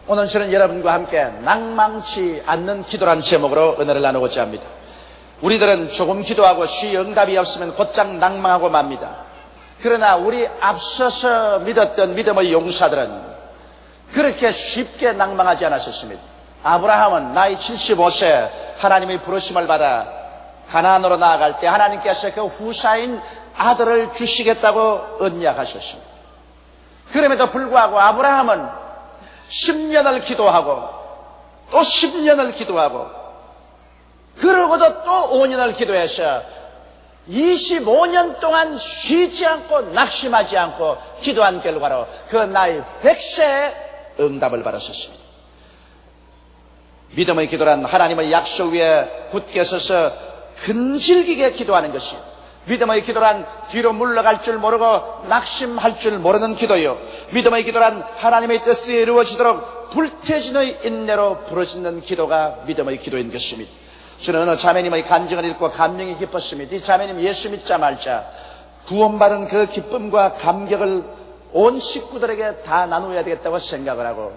오늘 저는 여러분과 함께 낭망치 않는 기도란 제목으로 은혜를 나누고자 합니다. 우리들은 조금 기도하고 쉬 응답이 없으면 곧장 낭망하고 맙니다. 그러나 우리 앞서서 믿었던 믿음의 용사들은 그렇게 쉽게 낭망하지 않았었습니다. 아브라함은 나이 75세 하나님의 부르심을 받아 가나안으로 나아갈 때 하나님께서 그 후사인 아들을 주시겠다고 언약하셨습니다. 그럼에도 불구하고 아브라함은 10년을 기도하고 또 10년을 기도하고 그러고도 또 5년을 기도해서 25년 동안 쉬지 않고 낙심하지 않고 기도한 결과로 그 나이 100세에 응답을 받았었습니다. 믿음의 기도란 하나님의 약속 위에 굳게 서서 근질기게 기도하는 것이요, 믿음의 기도란 뒤로 물러갈 줄 모르고 낙심할 줄 모르는 기도요, 믿음의 기도란 하나님의 뜻이 이루어지도록 불태진의 인내로 부르짖는 기도가 믿음의 기도인 것입니다. 저는 어느 자매님의 간증을 읽고 감명이 깊었습니다. 이 자매님 예수 믿자 말자 구원받은 그 기쁨과 감격을 온 식구들에게 다 나누어야 되겠다고 생각을 하고,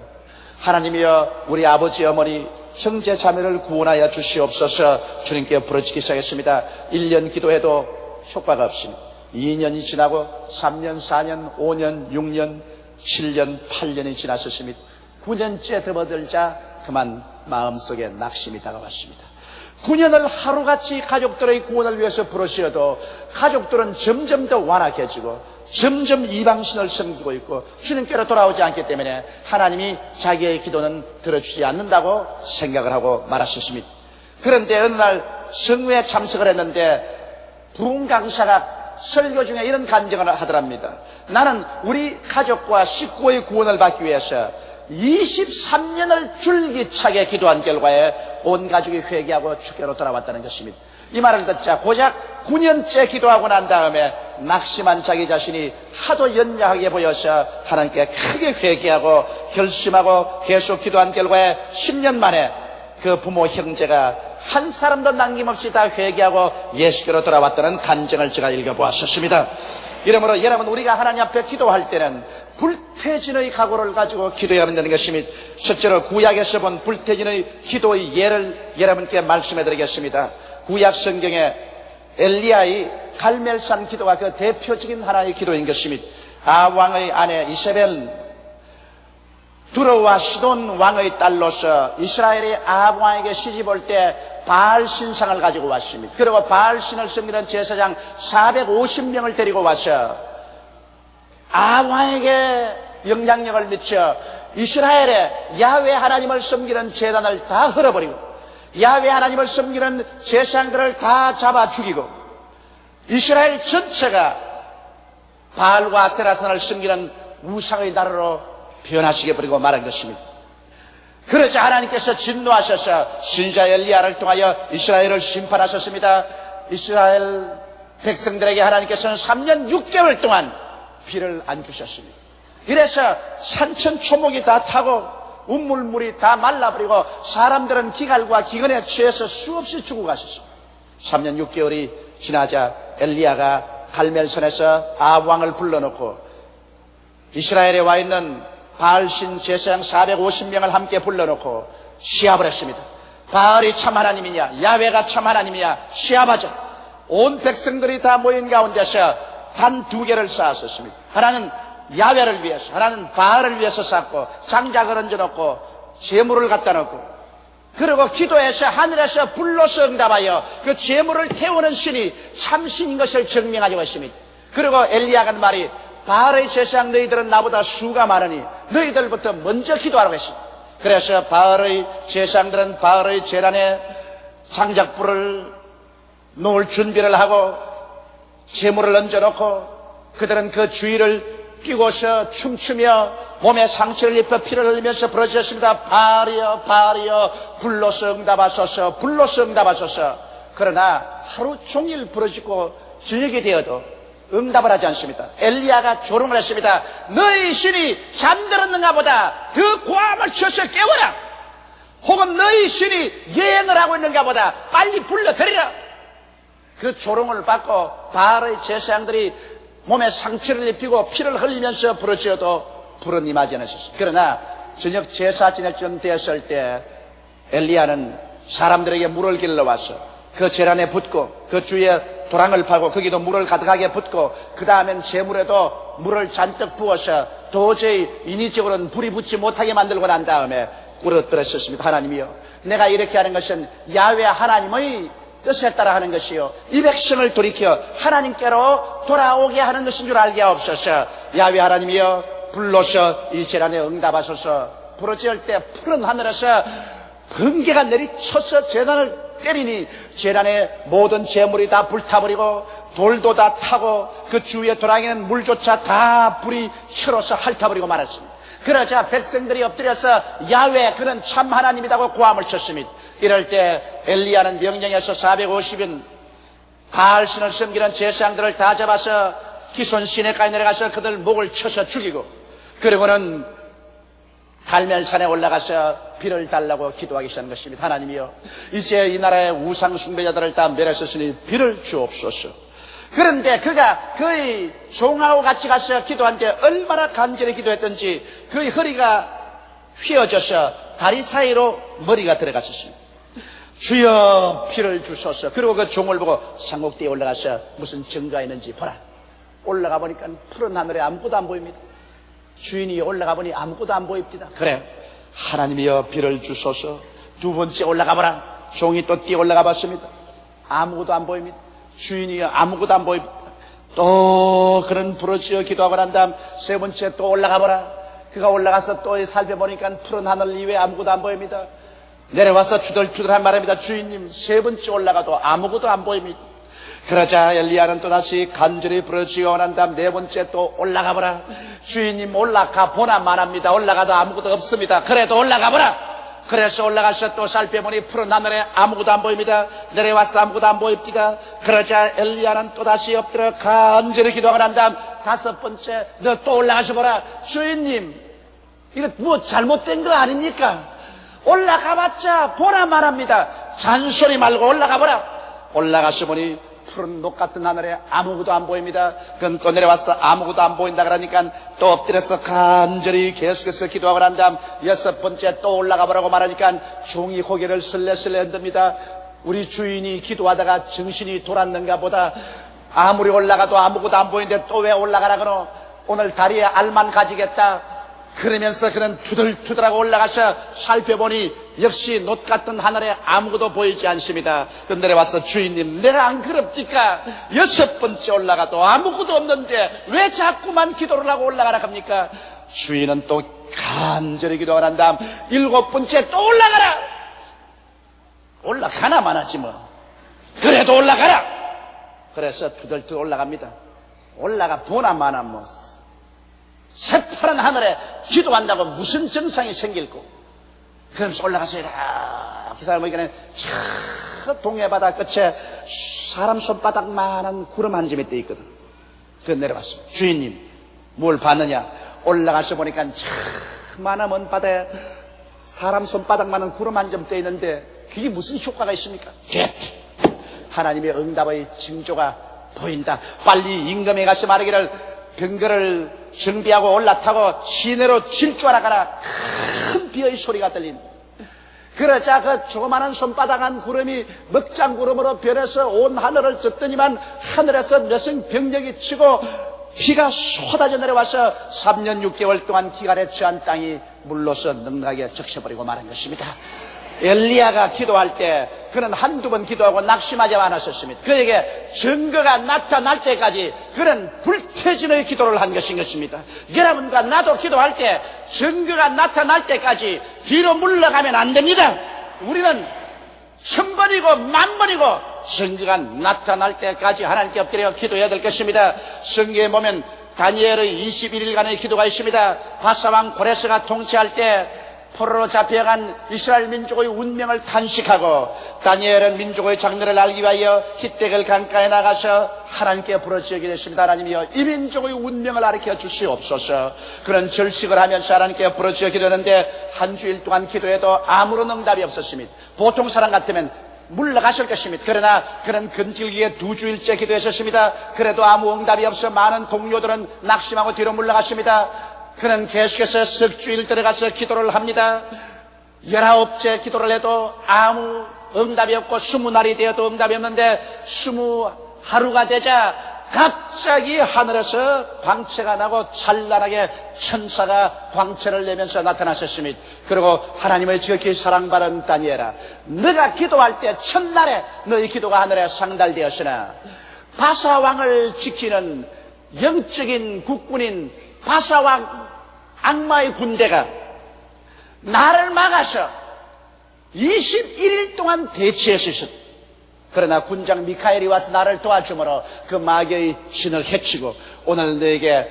하나님이여 우리 아버지 어머니 형제 자매를 구원하여 주시옵소서 주님께 부르짖기 시작했습니다. 1년 기도해도 효과가 없습니다. 2년이 지나고 3년, 4년, 5년, 6년, 7년, 8년이 지났었습니다. 9년째 접어들자 그만 마음속에 낙심이 다가왔습니다. 9년을 하루같이 가족들의 구원을 위해서 부르시어도 가족들은 점점 더 완악해지고 점점 이방신을 섬기고 있고 주님께로 돌아오지 않기 때문에 하나님이 자기의 기도는 들어주지 않는다고 생각을 하고 말았었습니다. 그런데 어느 날 성회에 참석을 했는데 부흥 강사가 설교 중에 이런 간증을 하더랍니다. 나는 우리 가족과 식구의 구원을 받기 위해서 23년을 줄기차게 기도한 결과에 온 가족이 회개하고 주께로 돌아왔다는 것입니다. 이 말을 듣자 고작 9년째 기도하고 난 다음에 낙심한 자기 자신이 하도 연약하게 보여서 하나님께 크게 회개하고 결심하고 계속 기도한 결과에 10년 만에 그 부모 형제가 한 사람도 남김없이 다 회개하고 예수께로 돌아왔다는 간증을 제가 읽어보았었습니다. 이러므로 여러분, 우리가 하나님 앞에 기도할 때는 불태진의 각오를 가지고 기도해야 한다는 것입니다. 첫째로 구약에서 본 불태진의 기도의 예를 여러분께 말씀해 드리겠습니다. 구약 성경에 엘리야의 갈멜산 기도가 그 대표적인 하나의 기도인 것입니다. 아왕의 아내 이세벨, 두로와 시돈 왕의 딸로서 이스라엘이 아합 왕에게 시집올 때 바알 신상을 가지고 왔습니다. 그리고 바알 신을 섬기는 제사장 450명을 데리고 와서 아합 왕에게 영향력을 미쳐 이스라엘의 야훼 하나님을 섬기는 제단을 다 헐어버리고 야훼 하나님을 섬기는 제사장들을 다 잡아 죽이고 이스라엘 전체가 바알과 아세라산을 섬기는 우상의 나라로 변화시켜 버리고 말한 것입니다. 그러자 하나님께서 진노하셔서 신자 엘리야를 통하여 이스라엘을 심판하셨습니다. 이스라엘 백성들에게 하나님께서는 3년 6개월 동안 비를 안 주셨습니다. 이래서 산천 초목이 다 타고 운물물이 다 말라버리고 사람들은 기갈과 기근에 취해서 수없이 죽어 가셨습니다. 3년 6개월이 지나자 엘리야가 갈멜산에서 아합 왕을 불러놓고 이스라엘에 와 있는 바알신 제사장 450명을 함께 불러놓고 시합을 했습니다. 바알이 참 하나님이냐 야훼가 참 하나님이냐 시합하자. 온 백성들이 다 모인 가운데서 단 2개를 쌓았었습니다. 하나는 야훼를 위해서, 하나는 바알을 위해서 쌓고 장작을 얹어놓고 제물을 갖다 놓고, 그리고 기도해서 하늘에서 불로서 응답하여 그 제물을 태우는 신이 참신인 것을 증명하려고 했습니다. 그리고 엘리야가 하는 말이 바알의 제사장 너희들은 나보다 수가 많으니 너희들부터 먼저 기도하라고 했습니다. 그래서 바알의 제사장들은 바알의 제단에 장작불을 놓을 준비를 하고 제물을 얹어놓고 그들은 그 주위를 뛰고서 춤추며 몸에 상처를 입혀 피를 흘리면서 부르짖었습니다. 바알이여 바알이여 불로서 응답하소서 불로서 응답하소서. 그러나 하루 종일 부르짖고 저녁이 되어도 응답을 하지 않습니다. 엘리야가 조롱을 했습니다. 너희 신이 잠들었는가 보다 그 고함을 쳐서 깨워라. 혹은 너희 신이 여행을 하고 있는가 보다 빨리 불러들이라. 그 조롱을 받고 바알의 제사장들이 몸에 상처를 입히고 피를 흘리면서 부르짖어도 불은 임하지 않았습니다. 그러나 저녁 제사 지낼 쯤 되었을 때 엘리야는 사람들에게 물을 길러와서 그 재단에 붓고 그 주위에 도랑을 파고 거기도 물을 가득하게 붓고 그 다음엔 재물에도 물을 잔뜩 부어서 도저히 인위적으로는 불이 붙지 못하게 만들고 난 다음에 울었더랬습니다. 하나님이여, 내가 이렇게 하는 것은 야훼 하나님의 뜻에 따라 하는 것이요 이 백성을 돌이켜 하나님께로 돌아오게 하는 것인 줄 알게 하옵소서. 야훼 하나님이여, 불러서 이 재단에 응답하소서. 부르짖을 때 푸른 하늘에서 번개가 내리쳐서 재단을 때리니 재단의 모든 재물이 다 불타버리고 돌도 다 타고 그 주위의 도랑에는 물조차 다 불이 혈어서 핥아버리고 말았습니다. 그러자 백성들이 엎드려서 야훼 그는 참 하나님이라고 고함을 쳤습니다. 이럴 때 엘리야는 명령해서 450인 바알신을 섬기는 제사장들을 다 잡아서 기손 시내까지 내려가서 그들 목을 쳐서 죽이고, 그리고는 갈멜산에 올라가서 비를 달라고 기도하기 시작한 것입니다. 하나님이여, 이제 이 나라의 우상 숭배자들을 다 멸하셨으니 비를 주옵소서. 그런데 그가 그의 종하고 같이 가서 기도한데 얼마나 간절히 기도했던지 그의 허리가 휘어져서 다리 사이로 머리가 들어갔었습니다. 주여 피를 주소서. 그리고 그 종을 보고 산꼭대에 올라가서 무슨 증거가 있는지 보라. 올라가 보니까 푸른 하늘에 아무것도 안 보입니다. 주인이 올라가 보니 아무것도 안 보입니다. 그래, 하나님이여 비를 주소서. 두 번째 올라가 보라. 종이 또 뛰어 올라가 봤습니다. 아무것도 안 보입니다. 주인이여 아무것도 안 보입니다. 또 그런 부르짖어 기도하고 난 다음 세 번째 또 올라가 보라. 그가 올라가서 또 살펴보니까 푸른 하늘 이외에 아무것도 안 보입니다. 내려와서 투덜투덜한 말입니다. 주인님, 세 번째 올라가도 아무것도 안 보입니다. 그러자 엘리야는 또다시 간절히 부르짖어 난 다음 네 번째 또 올라가 보라. 주인님, 올라가 보나 마나입니다. 올라가도 아무것도 없습니다. 그래도 올라가 보라. 그래서 올라가서 또 살펴보니 푸른 하늘에 아무것도 안 보입니다. 내려와서 아무것도 안 보입니다. 그러자 엘리야는 또다시 엎드려 간절히 기도하고 난 다음 다섯 번째 너 또 올라가서 보라. 주인님, 이거 뭐 잘못된 거 아닙니까? 올라가봤자 보나 말합니다. 잔소리 말고 올라가 보라. 올라가서 보니 푸른 녹 같은 하늘에 아무것도 안 보입니다. 그럼 또 내려와서 아무것도 안 보인다 그러니까 또 엎드려서 간절히 계속해서 기도하고 난 다음 여섯 번째 또 올라가 보라고 말하니까 종이 고개를 슬레슬레 흔듭니다. 우리 주인이 기도하다가 정신이 돌았는가 보다. 아무리 올라가도 아무것도 안 보이는데 또 왜 올라가라 그러? 오늘 다리에 알만 가지겠다. 그러면서 그는 투덜투덜하고 올라가서 살펴보니 역시 녹 같은 하늘에 아무것도 보이지 않습니다. 그런데 내려와서 주인님, 내가 안 그럽니까? 여섯 번째 올라가도 아무것도 없는데 왜 자꾸만 기도를 하고 올라가라 합니까? 주인은 또 간절히 기도가 난 다음 일곱 번째 또 올라가라. 올라가나만 하지 뭐. 그래도 올라가라. 그래서 투덜투덜 올라갑니다. 올라가 보나 마나 뭐 새파란 하늘에 기도한다고 무슨 정상이 생길고. 그러면서 올라가서 이렇게 살아보니까 저 동해바다 끝에 사람 손바닥만한 구름 한 점이 떠 있거든. 그 내려왔습니다. 주인님, 뭘 봤느냐? 올라가서 보니까 저 많은 먼 바다에 사람 손바닥만한 구름 한 점 떠 있는데 그게 무슨 효과가 있습니까? 하나님의 응답의 징조가 보인다. 빨리 임금에 가서 말하기를 병거를 정비하고 올라타고 시내로 질주하라 가라. 큰 비의 소리가 들린다. 그러자 그 조그마한 손바닥한 구름이 먹장구름으로 변해서 온 하늘을 덮더니만 하늘에서 몇성 병력이 치고 비가 쏟아져 내려와서 3년 6개월 동안 기갈에 처한 땅이 물로서 넉넉하게 적셔버리고 말한 것입니다. 엘리야가 기도할 때 그는 한두 번 기도하고 낙심하지 않았었습니다. 그에게 증거가 나타날 때까지 그는 불태진의 기도를 한 것인 것입니다. 여러분과 나도 기도할 때 증거가 나타날 때까지 뒤로 물러가면 안 됩니다. 우리는 1000번이고 10,000번이고 증거가 나타날 때까지 하나님께 엎드려 기도해야 될 것입니다. 성경에 보면 다니엘의 21일간의 기도가 있습니다. 바사왕 고레스가 통치할 때 포로로 잡혀간 이스라엘 민족의 운명을 탄식하고 다니엘은 민족의 장래를 알기 위하여 히데겔 강가에 나가서 하나님께 부르짖게 됐습니다. 하나님이여, 이 민족의 운명을 가르쳐 주시옵소서. 그런 절식을 하면서 하나님께 부르짖게 되는데 한 주일 동안 기도해도 아무런 응답이 없었습니다. 보통 사람 같으면 물러갔을 것입니다. 그러나 그는 근질기게 2주일째 기도했었습니다. 그래도 아무 응답이 없어 많은 동료들은 낙심하고 뒤로 물러갔습니다. 그는 계속해서 석 주일 들어가서 기도를 합니다. 19째 기도를 해도 아무 응답이 없고 20날이 되어도 응답이 없는데 20하루가 되자 갑자기 하늘에서 광채가 나고 찬란하게 천사가 광채를 내면서 나타나셨습니다. 그리고 하나님의 지극히 사랑받은 다니엘아, 너가 기도할 때 첫날에 너희 기도가 하늘에 상달되었으나 바사왕을 지키는 영적인 국군인 바사왕 악마의 군대가 나를 막아서 21일 동안 대치했었다. 그러나 군장 미카엘이 와서 나를 도와주므로 그 마귀의 신을 해치고 오늘 너에게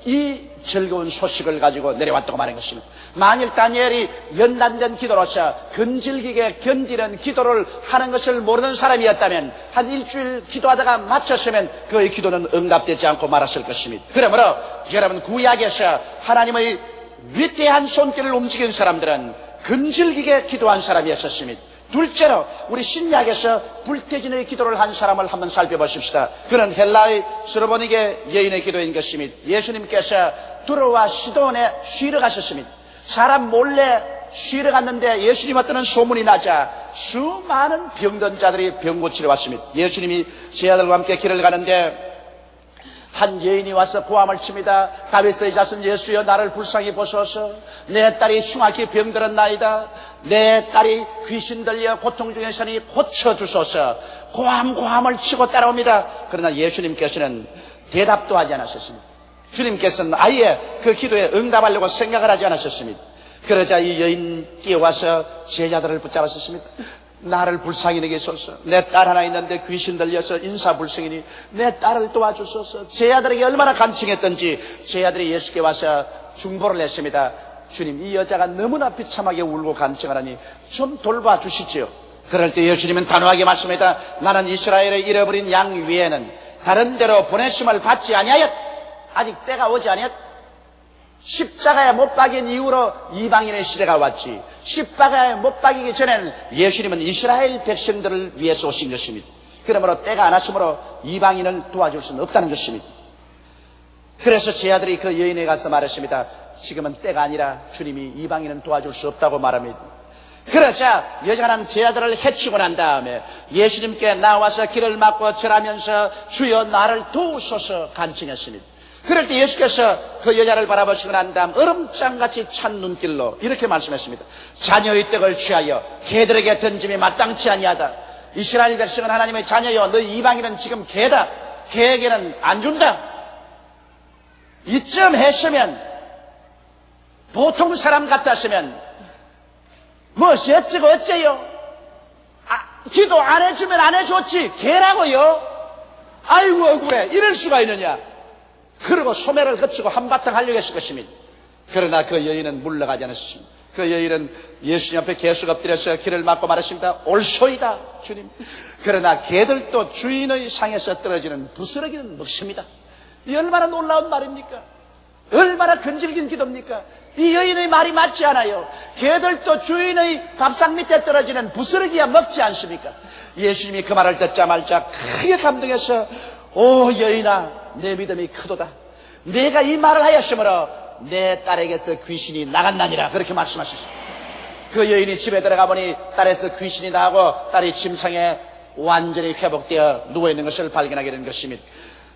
이 즐거운 소식을 가지고 내려왔다고 말한 것입니다. 만일 다니엘이 연단된 기도로서 근질기게 견디는 기도를 하는 것을 모르는 사람이었다면 한 일주일 기도하다가 마쳤으면 그의 기도는 응답되지 않고 말았을 것입니다. 그러므로 여러분, 구약에서 하나님의 위대한 손길을 움직인 사람들은 근질기게 기도한 사람이었습니다. 둘째로 우리 신약에서 불태진의 기도를 한 사람을 한번 살펴보십시다. 그는 헬라의 스로보니게 여인의 기도인 것입니다. 예수님께서 두로와 시돈에 쉬러 가셨습니다. 사람 몰래 쉬러 갔는데 예수님 때는 소문이 나자 수많은 병든 자들이 병 고치러 왔습니다. 예수님이 제 아들과 함께 길을 가는데 한 여인이 와서 고함을 칩니다. 다윗의 자손 예수여, 나를 불쌍히 보소서. 내 딸이 흉악히 병들었나이다. 내 딸이 귀신 들려 고통 중에 서니 고쳐주소서. 고함을 치고 따라옵니다. 그러나 예수님께서는 대답도 하지 않았었습니다. 주님께서는 아예 그 기도에 응답하려고 생각을 하지 않았었습니다. 그러자 이 여인 뛰어와서 제자들을 붙잡았었습니다. 나를 불쌍히 여기소서. 내 딸 하나 있는데 귀신 들려서 인사불성이니 내 딸을 도와주소서. 제 아들에게 얼마나 간청했던지 제 아들이 예수께 와서 중보를 했습니다. 주님, 이 여자가 너무나 비참하게 울고 간청하라니 좀 돌봐주시지요. 그럴 때 예수님은 단호하게 말씀합니다. 나는 이스라엘의 잃어버린 양 위에는 다른 데로 보내심을 받지 아니하였. 아직 때가 오지 아니하였. 십자가에 못 박인 이후로 이방인의 시대가 왔지, 십자가에 못 박이기 전에는 예수님은 이스라엘 백성들을 위해서 오신 것입니다. 그러므로 때가 안 왔으므로 이방인을 도와줄 수는 없다는 것입니다. 그래서 제 아들이 그 여인에 가서 말했습니다. 지금은 때가 아니라 주님이 이방인은 도와줄 수 없다고 말합니다. 그러자 여자는 제 아들을 해치고 난 다음에 예수님께 나와서 길을 막고 절하면서 주여 나를 도우소서 간청했습니다. 그럴 때 예수께서 그 여자를 바라보시고 난 다음 얼음장같이 찬 눈길로 이렇게 말씀했습니다. 자녀의 떡을 취하여 개들에게 던짐이 마땅치 아니하다. 이스라엘 백성은 하나님의 자녀여, 너희 이방인은 지금 개다. 개에게는 안 준다. 이쯤 했으면, 보통 사람 같았으면 뭐 어쩌고 어째요? 기도 안 해주면 안 해줬지 개라고요? 아이고 억울해. 이럴 수가 있느냐. 그리고 소매를 거치고 한바탕 하려고 했을 것입니다. 그러나 그 여인은 물러가지 않았습니다. 그 여인은 예수님 앞에 계속 엎드려서 길을 막고 말했습니다. 옳소이다 주님. 그러나 개들도 주인의 상에서 떨어지는 부스러기는 먹습니다. 이 얼마나 놀라운 말입니까? 얼마나 근질긴 기도입니까? 이 여인의 말이 맞지 않아요. 개들도 주인의 밥상 밑에 떨어지는 부스러기야 먹지 않습니까? 예수님이 그 말을 듣자마자 크게 감동해서 오 여인아, 내 믿음이 크도다. 내가 이 말을 하였으므로 내 딸에게서 귀신이 나갔나니라. 그렇게 말씀하셨습니다. 그 여인이 집에 들어가 보니 딸에서 귀신이 나가고 딸이 침상에 완전히 회복되어 누워있는 것을 발견하게 된 것입니다.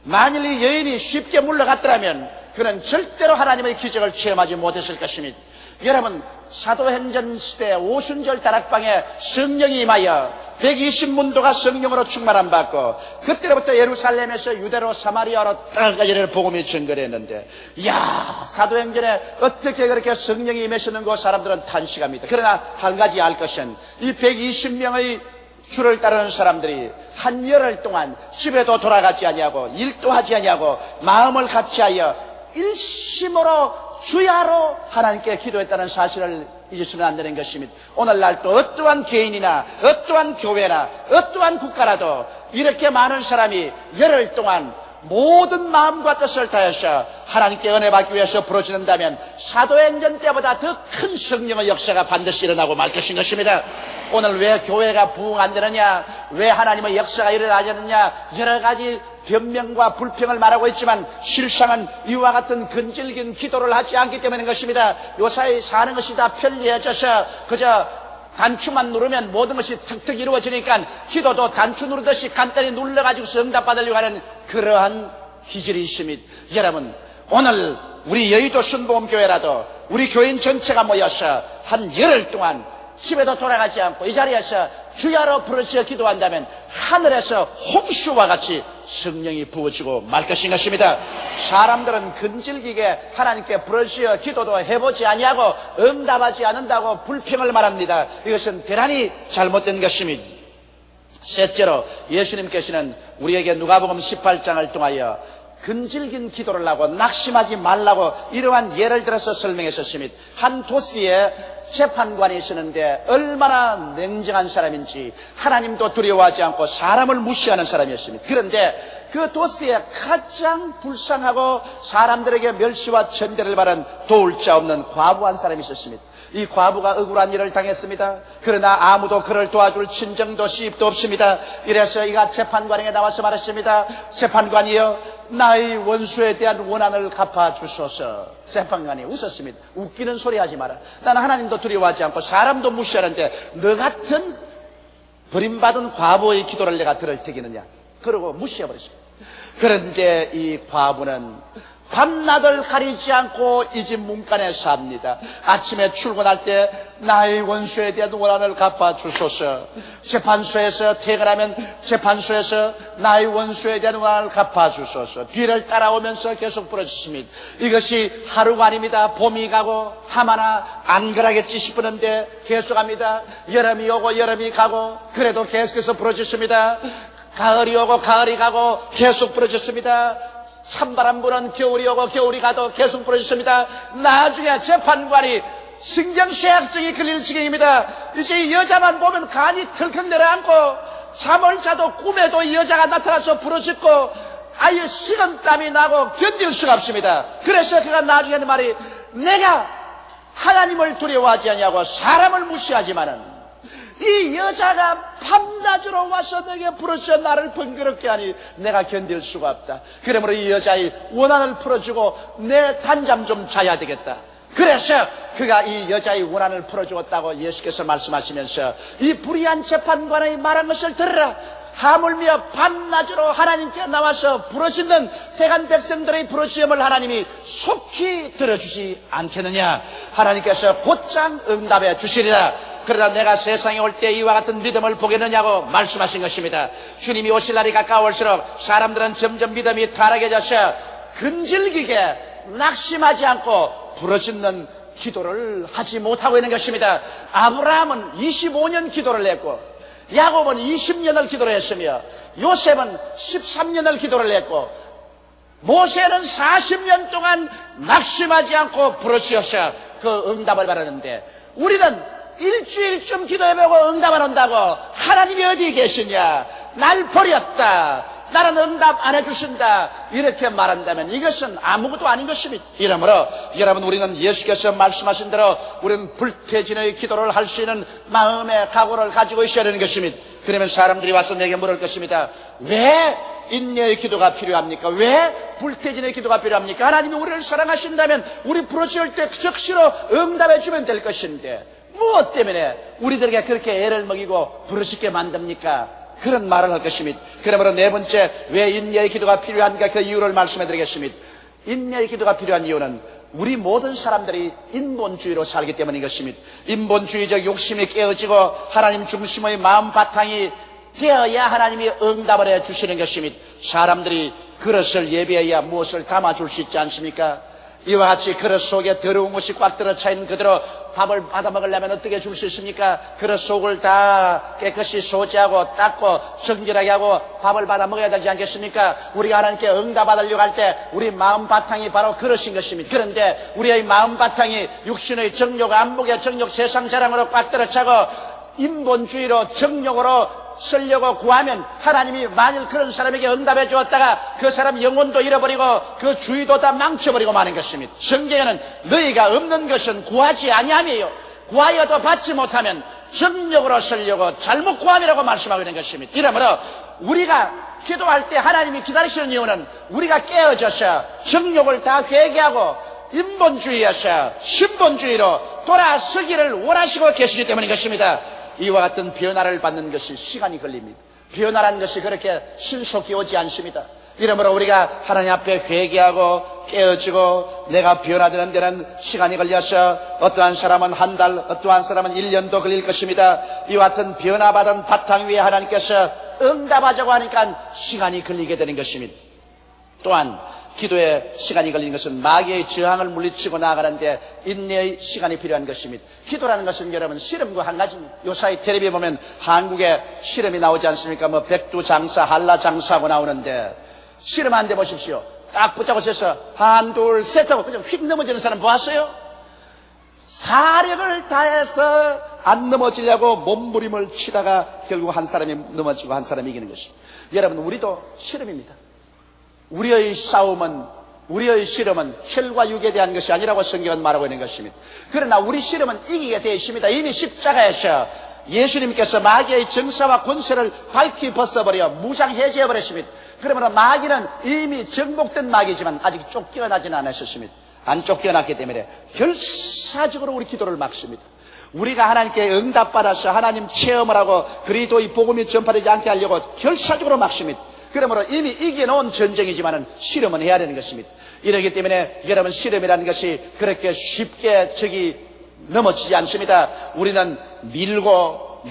만일 이 여인이 쉽게 물러갔더라면 그는 절대로 하나님의 기적을 체험하지 못했을 것입니다. 여러분, 사도행전 시대 오순절 다락방에 성령이 임하여 120문도가 성령으로 충만함 받고 그때로부터 예루살렘에서 유대로 사마리아로 땅까지 복음이 전거했는데, 이야, 사도행전에 어떻게 그렇게 성령이 임하셨는고 사람들은 탄식합니다. 그러나 한 가지 알 것은 이 120명의 주를 따르는 사람들이 한 열흘 동안 집에도 돌아가지 아니하고 일도 하지 아니하고 마음을 같이하여 일심으로 주야로 하나님께 기도했다는 사실을 잊으시면 안 되는 것입니다. 오늘날 또 어떠한 개인이나 어떠한 교회나 어떠한 국가라도 이렇게 많은 사람이 열흘 동안 모든 마음과 뜻을 다해서 하나님께 은혜 받기 위해서 부르짖는다면 사도행전 때보다 더 큰 성령의 역사가 반드시 일어나고 말 것인 것입니다. 오늘 왜 교회가 부흥 안 되느냐, 왜 하나님의 역사가 일어나지 않느냐, 여러 가지 변명과 불평을 말하고 있지만 실상은 이와 같은 근질긴 기도를 하지 않기 때문인 것입니다. 요사이 사는 것이 다 편리해져서 그저 단추만 누르면 모든 것이 턱턱 이루어지니까 기도도 단추 누르듯이 간단히 눌러가지고 응답받으려고 하는 그러한 기질이 있습니다. 여러분, 오늘 우리 여의도 순복음교회라도 우리 교인 전체가 모여서 한 열흘 동안 집에도 돌아가지 않고 이 자리에서 주야로 부르짖어 기도한다면 하늘에서 홍수와 같이 성령이 부어지고 말 것인 것입니다. 사람들은 근질기게 하나님께 부르짖어 기도도 해보지 아니하고 응답하지 않는다고 불평을 말합니다. 이것은 대단히 잘못된 것입니다. 셋째로 예수님께서는 우리에게 누가복음 18장을 통하여 근질긴 기도를 하고 낙심하지 말라고 이러한 예를 들어서 설명했었습니다. 한 도시에 재판관이 있었는데 얼마나 냉정한 사람인지 하나님도 두려워하지 않고 사람을 무시하는 사람이었습니다. 그런데 그 도시에 가장 불쌍하고 사람들에게 멸시와 천대를 받은 도울 자 없는 과부 한 사람이 있었습니다. 이 과부가 억울한 일을 당했습니다. 그러나 아무도 그를 도와줄 친정도 시입도 없습니다. 이래서 이가 재판관에게 나와서 말했습니다. 재판관이여, 나의 원수에 대한 원한을 갚아주소서. 재판관이 웃었습니다. 웃기는 소리 하지 마라. 나는 하나님도 두려워하지 않고 사람도 무시하는데 너 같은 버림받은 과부의 기도를 내가 들을 테겠느냐. 그러고 무시해버렸습니다. 그런데 이 과부는 밤낮을 가리지 않고 이 집 문간에 삽니다. 아침에 출근할 때 나의 원수에 대한 원한을 갚아주소서. 재판소에서 퇴근하면 재판소에서 나의 원수에 대한 원한을 갚아주소서. 뒤를 따라오면서 계속 부르짖습니다. 이것이 하루가 아닙니다. 봄이 가고 하마나 안 그러겠지 싶었는데 계속합니다. 여름이 오고 여름이 가고 그래도 계속해서 부르짖습니다. 가을이 오고 가을이 가고 계속 부르짖습니다. 찬바람 부는 겨울이 오고 겨울이 가도 계속 부르짖습니다. 나중에 재판관이 신경쇠약증이 걸릴 지경입니다. 이제 이 여자만 보면 간이 털컥 내려앉고 잠을 자도 꿈에도 이 여자가 나타나서 부르짖고 아예 식은땀이 나고 견딜 수가 없습니다. 그래서 그가 나중에 하는 말이, 내가 하나님을 두려워하지 아니하고 사람을 무시하지만은 이 여자가 밤낮으로 와서 내게 부르짖어 나를 번거롭게 하니 내가 견딜 수가 없다. 그러므로 이 여자의 원한을 풀어주고 내 단잠 좀 자야 되겠다. 그래서 그가 이 여자의 원한을 풀어주었다고 예수께서 말씀하시면서 이 불의한 재판관의 말한 것을 들으라. 하물며 밤낮으로 하나님께 나와서 부르짖는 대간 백성들의 부르짖음을 하나님이 속히 들어주지 않겠느냐. 하나님께서 곧장 응답해 주시리라. 그러나 내가 세상에 올 때 이와 같은 믿음을 보겠느냐고 말씀하신 것입니다. 주님이 오실 날이 가까울수록 사람들은 점점 믿음이 타락해져서 근질기게 낙심하지 않고 부르짖는 기도를 하지 못하고 있는 것입니다. 아브라함은 25년 기도를 했고 야곱은 20년을 기도를 했으며 요셉은 13년을 기도를 했고 모세는 40년 동안 낙심하지 않고 부르짖어서 그 응답을 받았는데 우리는 일주일쯤 기도해보고 응답 안 한다고 하나님이 어디 계시냐, 날 버렸다, 나는 응답 안 해주신다, 이렇게 말한다면 이것은 아무것도 아닌 것입니다. 이러므로 여러분, 우리는 예수께서 말씀하신 대로 우리는 불태진의 기도를 할 수 있는 마음의 각오를 가지고 있어야 되는 것입니다. 그러면 사람들이 와서 내게 물을 것입니다. 왜 인내의 기도가 필요합니까? 왜 불태진의 기도가 필요합니까? 하나님이 우리를 사랑하신다면 우리 부르짖을 때 적시로 응답해 주면 될 것인데 무엇 때문에 우리들에게 그렇게 애를 먹이고 부르짖게 만듭니까? 그런 말을 할 것입니다. 그러므로 네 번째, 왜 인내의 기도가 필요한가, 그 이유를 말씀해 드리겠습니다. 인내의 기도가 필요한 이유는 우리 모든 사람들이 인본주의로 살기 때문인 것입니다. 인본주의적 욕심이 깨어지고 하나님 중심의 마음 바탕이 되어야 하나님이 응답을 해 주시는 것입니다. 사람들이 그릇을 예배해야 무엇을 담아줄 수 있지 않습니까? 이와 같이 그릇 속에 더러운 것이 꽉 들어차 있는 그대로 밥을 받아 먹으려면 어떻게 줄 수 있습니까? 그릇 속을 다 깨끗이 소지하고 닦고 정결하게 하고 밥을 받아 먹어야 되지 않겠습니까? 우리가 하나님께 응답 받으려고 할 때 우리 마음 바탕이 바로 그릇인 것입니다. 그런데 우리의 마음 바탕이 육신의 정욕, 안목의 정욕, 세상 자랑으로 꽉 들어차고 인본주의로 정욕으로 쓰려고 구하면 하나님이 만일 그런 사람에게 응답해 주었다가 그 사람 영혼도 잃어버리고 그 주위도 다 망쳐버리고 마는 것입니다. 성경에는 너희가 없는 것은 구하지 아니함이에요. 구하여도 받지 못하면 정력으로 쓰려고 잘못 구함이라고 말씀하고 있는 것입니다. 이러므로 우리가 기도할 때 하나님이 기다리시는 이유는 우리가 깨어져서 정욕을 다 회개하고 인본주의에서 신본주의로 돌아서기를 원하시고 계시기 때문인 것입니다. 이와 같은 변화를 받는 것이 시간이 걸립니다. 변화라는 것이 그렇게 신속히 오지 않습니다. 이러므로 우리가 하나님 앞에 회개하고 깨어지고 내가 변화되는 데는 시간이 걸려서 어떠한 사람은 한 달, 어떠한 사람은 1년도 걸릴 것입니다. 이와 같은 변화받은 바탕 위에 하나님께서 응답하자고 하니까 시간이 걸리게 되는 것입니다. 또한 기도에 시간이 걸리는 것은 마귀의 저항을 물리치고 나아가는데 인내의 시간이 필요한 것입니다. 기도라는 것은 여러분 씨름과 한 가지입니다. 요사이 텔레비에 보면 한국에 씨름이 나오지 않습니까? 뭐 백두장사, 한라장사하고 나오는데 씨름하는데 보십시오. 딱 붙잡고 서서 한, 둘, 셋 하고 그냥 휙 넘어지는 사람 보았어요? 사력을 다해서 안 넘어지려고 몸부림을 치다가 결국 한 사람이 넘어지고 한 사람이 이기는 것입니다. 여러분 우리도 씨름입니다. 우리의 싸움은, 우리의 씨름은 혈과 육에 대한 것이 아니라고 성경은 말하고 있는 것입니다. 그러나 우리 씨름은 이기게 되어 있습니다. 이미 십자가에서 예수님께서 마귀의 정사와 권세를 밝히 벗어버려 무장해제해버렸습니다. 그러므로 마귀는 이미 정복된 마귀지만 아직 쫓겨나지는 않았었습니다. 안 쫓겨났기 때문에 결사적으로 우리 기도를 막습니다. 우리가 하나님께 응답받아서 하나님 체험을 하고 그리스도의 복음이 전파되지 않게 하려고 결사적으로 막습니다. 그러므로 이미 이겨놓은 전쟁이지만은 실험은 해야 되는 것입니다. 이러기 때문에 여러분 실험이라는 것이 그렇게 쉽게 넘어지지 않습니다. 우리는 밀리고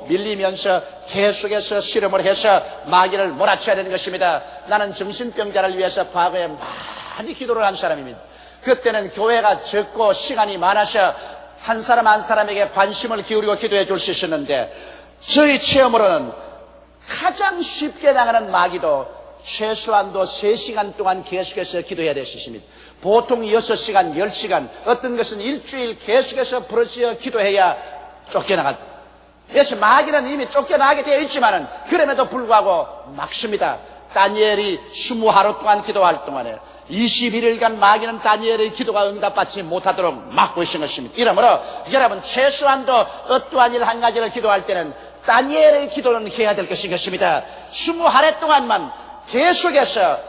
밀리면서 계속해서 실험을 해서 마귀를 몰아쳐야 되는 것입니다. 나는 정신병자를 위해서 과거에 많이 기도를 한 사람입니다. 그때는 교회가 적고 시간이 많아서 한 사람 한 사람에게 관심을 기울이고 기도해 줄 수 있었는데 저희 체험으로는 가장 쉽게 나가는 마귀도 최소한도 3시간 동안 계속해서 기도해야 될 수 있습니다. 보통 6시간, 10시간, 어떤 것은 일주일 계속해서 부르짖어 기도해야 쫓겨나갑니다. 그래서 마귀는 이미 쫓겨나게 되어 있지만은 그럼에도 불구하고 막습니다. 다니엘이 20하루 동안 기도할 동안에 21일간 마귀는 다니엘의 기도가 응답받지 못하도록 막고 있는 것입니다. 이러므로 여러분 최소한도 어떠한 일 한 가지를 기도할 때는 다니엘의 기도는 해야 될 것입니다. 20하루 동안만 계속해서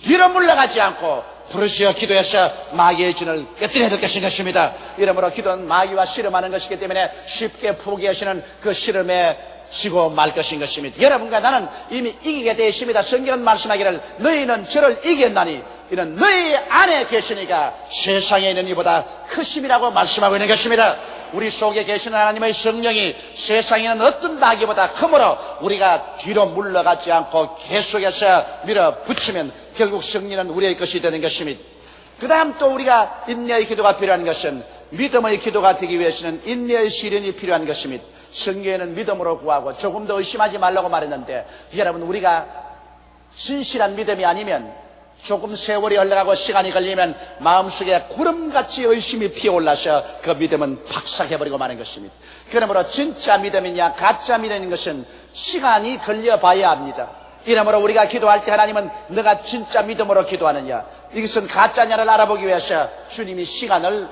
뒤로 물러가지 않고 부르짖어 기도해서 마귀의 진을 깨뜨려야 될 것입니다. 이러므로 기도는 마귀와 씨름하는 것이기 때문에 쉽게 포기하시는 그 씨름에 지고 말 것입니다. 여러분과 나는 이미 이기게 되어 있습니다. 성경은 말씀하기를 너희는 저를 이겼나니 이는 너희 안에 계시니까 세상에 있는 이보다 크심이라고 말씀하고 있는 것입니다. 우리 속에 계시는 하나님의 성령이 세상에 있는 어떤 마귀보다 크므로 우리가 뒤로 물러가지 않고 계속해서 밀어붙이면 결국 승리는 우리의 것이 되는 것입니다. 그 다음 또 우리가 인내의 기도가 필요한 것은 믿음의 기도가 되기 위해서는 인내의 시련이 필요한 것입니다. 성경에는 믿음으로 구하고 조금 더 의심하지 말라고 말했는데 여러분 우리가 진실한 믿음이 아니면 조금 세월이 흘러가고 시간이 걸리면 마음속에 구름같이 의심이 피어올라서 그 믿음은 박삭해버리고 마는 것입니다. 그러므로 진짜 믿음이냐 가짜 믿음인 것은 시간이 걸려봐야 합니다. 이러므로 우리가 기도할 때 하나님은 너가 진짜 믿음으로 기도하느냐 이것은 가짜냐를 알아보기 위해서 주님이 시간을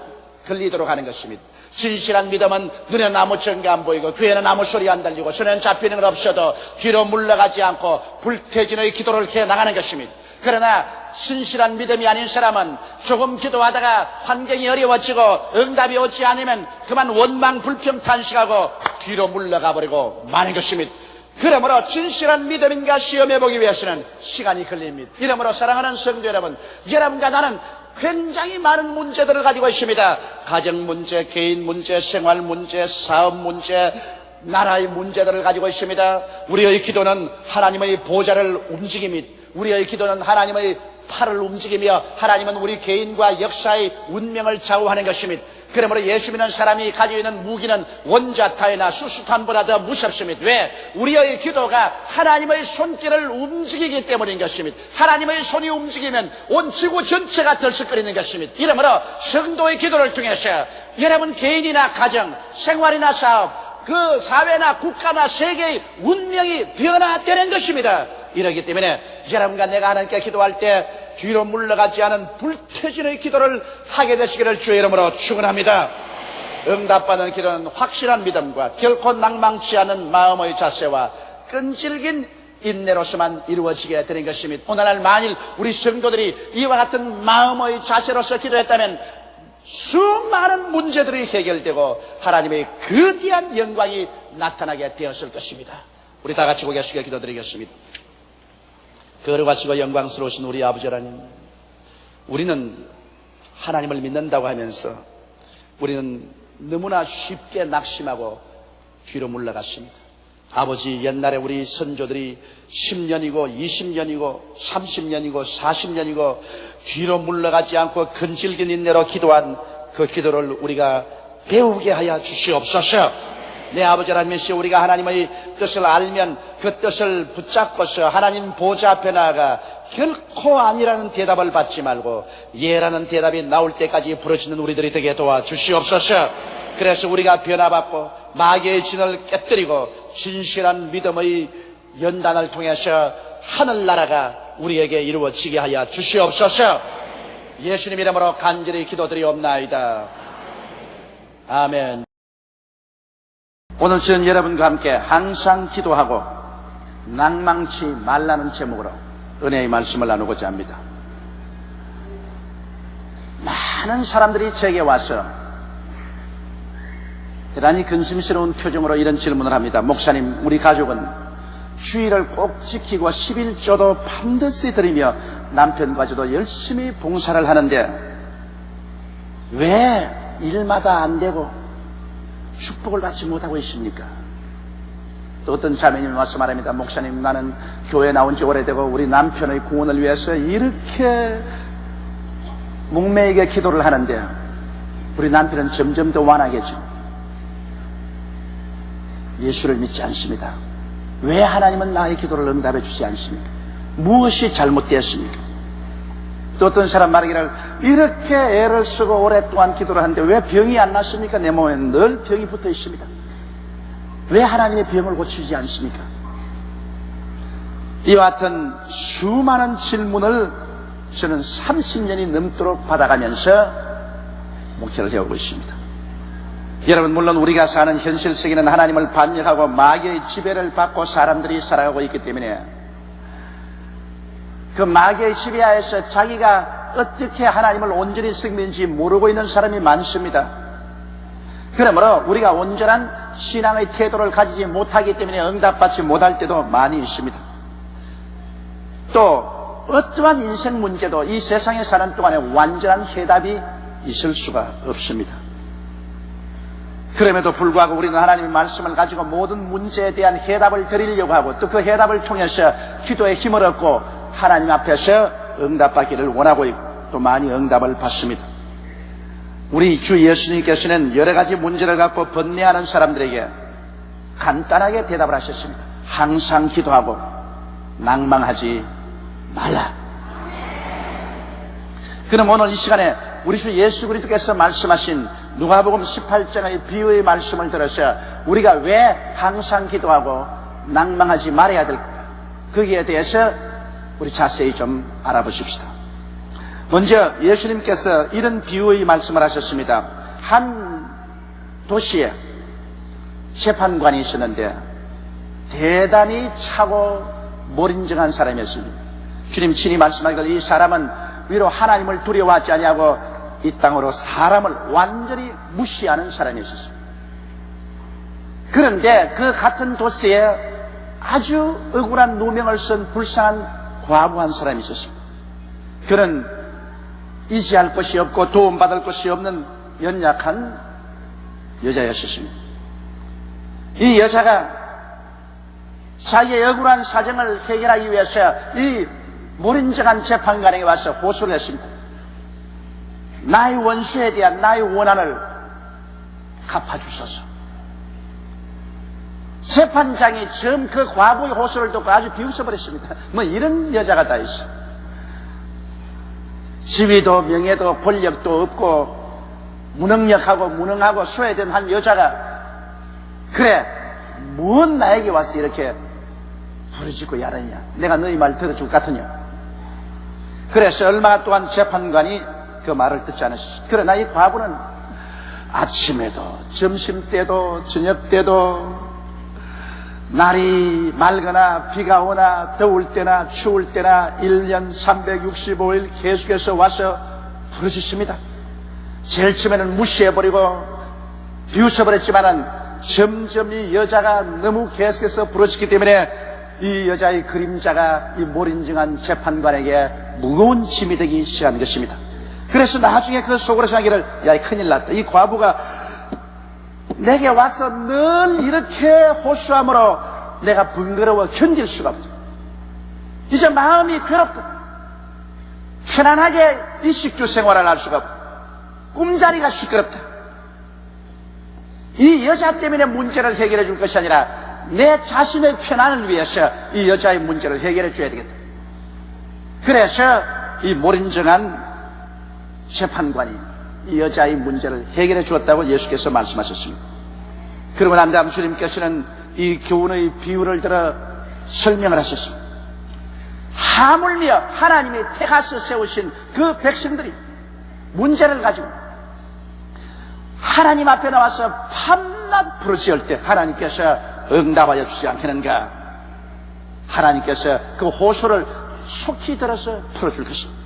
걸리도록 하는 것입니다. 진실한 믿음은 눈에는 아무 증거 안 보이고 귀에는 아무 소리 안 들리고 손에는 잡히는 건 없어도 뒤로 물러가지 않고 불태진의 기도를 해 나가는 것입니다. 그러나 신실한 믿음이 아닌 사람은 조금 기도하다가 환경이 어려워지고 응답이 오지 않으면 그만 원망 불평 탄식하고 뒤로 물러가 버리고 마는 것입니다. 그러므로 진실한 믿음인가 시험해 보기 위해서는 시간이 걸립니다. 이러므로 사랑하는 성도 여러분, 여러분과 나는 굉장히 많은 문제들을 가지고 있습니다. 가정 문제, 개인 문제, 생활 문제, 사업 문제, 나라의 문제들을 가지고 있습니다. 우리의 기도는 하나님의 보좌를 움직입니다. 우리의 기도는 하나님의 팔을 움직이며 하나님은 우리 개인과 역사의 운명을 좌우하는 것입니다. 그러므로 예수 믿는 사람이 가지고 있는 무기는 원자타이나 수수탄보다 더 무섭습니다. 왜? 우리의 기도가 하나님의 손길을 움직이기 때문인 것입니다. 하나님의 손이 움직이면 온 지구 전체가 들썩거리는 것입니다. 이러므로 성도의 기도를 통해서 여러분 개인이나 가정, 생활이나 사업, 그 사회나 국가나 세계의 운명이 변화되는 것입니다. 이러기 때문에 여러분과 내가 하나님께 기도할 때 뒤로 물러가지 않은 불태진의 기도를 하게 되시기를 주의 이름으로 축원합니다. 응답받는 길은 확실한 믿음과 결코 낭망치 않은 마음의 자세와 끈질긴 인내로서만 이루어지게 되는 것입니다. 오늘날 만일 우리 성도들이 이와 같은 마음의 자세로서 기도했다면 수많은 문제들이 해결되고 하나님의 거대한 영광이 나타나게 되었을 것입니다. 우리 다 같이 고개 숙여 기도드리겠습니다. 거룩하시고 영광스러우신 우리 아버지 하나님, 우리는 하나님을 믿는다고 하면서 우리는 너무나 쉽게 낙심하고 뒤로 물러갔습니다. 아버지, 옛날에 우리 선조들이 10년이고 20년이고 30년이고 40년이고 뒤로 물러가지 않고 근질긴 인내로 기도한 그 기도를 우리가 배우게 하여 주시옵소서. 내 아버지 하나님이시여, 우리가 하나님의 뜻을 알면 그 뜻을 붙잡고서 하나님 보좌 앞에 나아가 결코 아니라는 대답을 받지 말고 예라는 대답이 나올 때까지 부르짖는 우리들이 되게 도와주시옵소서. 그래서 우리가 변화받고 마귀의 진을 깨뜨리고 진실한 믿음의 연단을 통해서 하늘나라가 우리에게 이루어지게 하여 주시옵소서. 예수님 이름으로 간절히 기도드리옵나이다. 아멘. 오늘 저는 여러분과 함께 항상 기도하고 낭망치 말라는 제목으로 은혜의 말씀을 나누고자 합니다. 많은 사람들이 제게 와서 대단히 근심스러운 표정으로 이런 질문을 합니다. 목사님, 우리 가족은 주일을 꼭 지키고 11조도 반드시 드리며 남편과 저도 열심히 봉사를 하는데 왜 일마다 안 되고 축복을 받지 못하고 있습니까? 또 어떤 자매님이 와서 말합니다. 목사님, 나는 교회 나온 지 오래되고 우리 남편의 구원을 위해서 이렇게 목매이게 기도를 하는데 우리 남편은 점점 더 완악해지고 예수를 믿지 않습니다. 왜 하나님은 나의 기도를 응답해 주지 않습니까? 무엇이 잘못되었습니까? 또 어떤 사람 말하기를, 이렇게 애를 쓰고 오랫동안 기도를 하는데 왜 병이 안 났습니까? 내 몸에 늘 병이 붙어 있습니다. 왜 하나님의 병을 고치지 않습니까? 이와 같은 수많은 질문을 저는 30년이 넘도록 받아가면서 목회를 해오고 있습니다. 여러분, 물론 우리가 사는 현실 세계는 하나님을 반역하고 마귀의 지배를 받고 사람들이 살아가고 있기 때문에 그 마귀의 지배하에서 자기가 어떻게 하나님을 온전히 섬기는지 모르고 있는 사람이 많습니다. 그러므로 우리가 온전한 신앙의 태도를 가지지 못하기 때문에 응답받지 못할 때도 많이 있습니다. 또 어떠한 인생 문제도 이 세상에 사는 동안에 완전한 해답이 있을 수가 없습니다. 그럼에도 불구하고 우리는 하나님의 말씀을 가지고 모든 문제에 대한 해답을 드리려고 하고 또 그 해답을 통해서 기도의 힘을 얻고 하나님 앞에서 응답받기를 원하고 있고 또 많이 응답을 받습니다. 우리 주 예수님께서는 여러 가지 문제를 갖고 번뇌하는 사람들에게 간단하게 대답을 하셨습니다. 항상 기도하고 낭망하지 말라. 그럼 오늘 이 시간에 우리 주 예수 그리스도께서 말씀하신 누가복음 18장의 비유의 말씀을 들어서 우리가 왜 항상 기도하고 낭망하지 말아야 될까? 거기에 대해서 우리 자세히 좀 알아보십시다. 먼저 예수님께서 이런 비유의 말씀을 하셨습니다. 한 도시에 재판관이 있었는데 대단히 차고 몰인정한 사람이었습니다. 주님 친히 말씀하기를 이 사람은 위로 하나님을 두려워하지 아니하고 이 땅으로 사람을 완전히 무시하는 사람이었습니다. 그런데 그 같은 도시에 아주 억울한 누명을 쓴 불쌍한 과부 한 사람이 있었습니다. 그는 의지할 곳이 없고 도움받을 곳이 없는 연약한 여자였습니다. 이 여자가 자기의 억울한 사정을 해결하기 위해서 이 몰인정한 재판관에게 와서 호소를 했습니다. 나의 원수에 대한 나의 원한을 갚아주소서. 재판장이 처음 그 과부의 호소를 듣고 아주 비웃어버렸습니다. 뭐 이런 여자가 다 있어. 지위도 명예도 권력도 없고 무능력하고 무능하고 소외된 한 여자가 그래, 뭔 나에게 와서 이렇게 부르짖고 야르냐? 내가 너희 말 들어줄 것 같으냐? 그래서 얼마 동안 재판관이 그 말을 듣지 않으셨습니다. 그러나 이 과부는 아침에도 점심때도 저녁때도 날이 맑거나 비가 오나 더울 때나 추울 때나 1년 365일 계속해서 와서 부르짖습니다. 제일 처음에는 무시해버리고 비웃어버렸지만은 점점 이 여자가 너무 계속해서 부르짖기 때문에 이 여자의 그림자가 이 몰인정한 재판관에게 무거운 짐이 되기 시작한 것입니다. 그래서 나중에 그 속으로 생각하기를, 야, 큰일 났다. 이 과부가 내게 와서 늘 이렇게 호소함으로 내가 번거로워 견딜 수가 없다. 이제 마음이 괴롭다. 편안하게 일식주 생활을 할 수가 없다. 꿈자리가 시끄럽다. 이 여자 때문에 문제를 해결해 줄 것이 아니라 내 자신의 편안을 위해서 이 여자의 문제를 해결해 줘야 되겠다. 그래서 이 몰인정한 재판관이 이 여자의 문제를 해결해 주었다고 예수께서 말씀하셨습니다. 그러고 난 다음 주님께서는 이 교훈의 비유를 들어 설명을 하셨습니다. 하물며 하나님이 택하서 세우신 그 백성들이 문제를 가지고 하나님 앞에 나와서 밤낮 부르짖을 때 하나님께서 응답하여 주지 않겠는가? 하나님께서 그 호소를 속히 들어서 풀어줄 것입니다.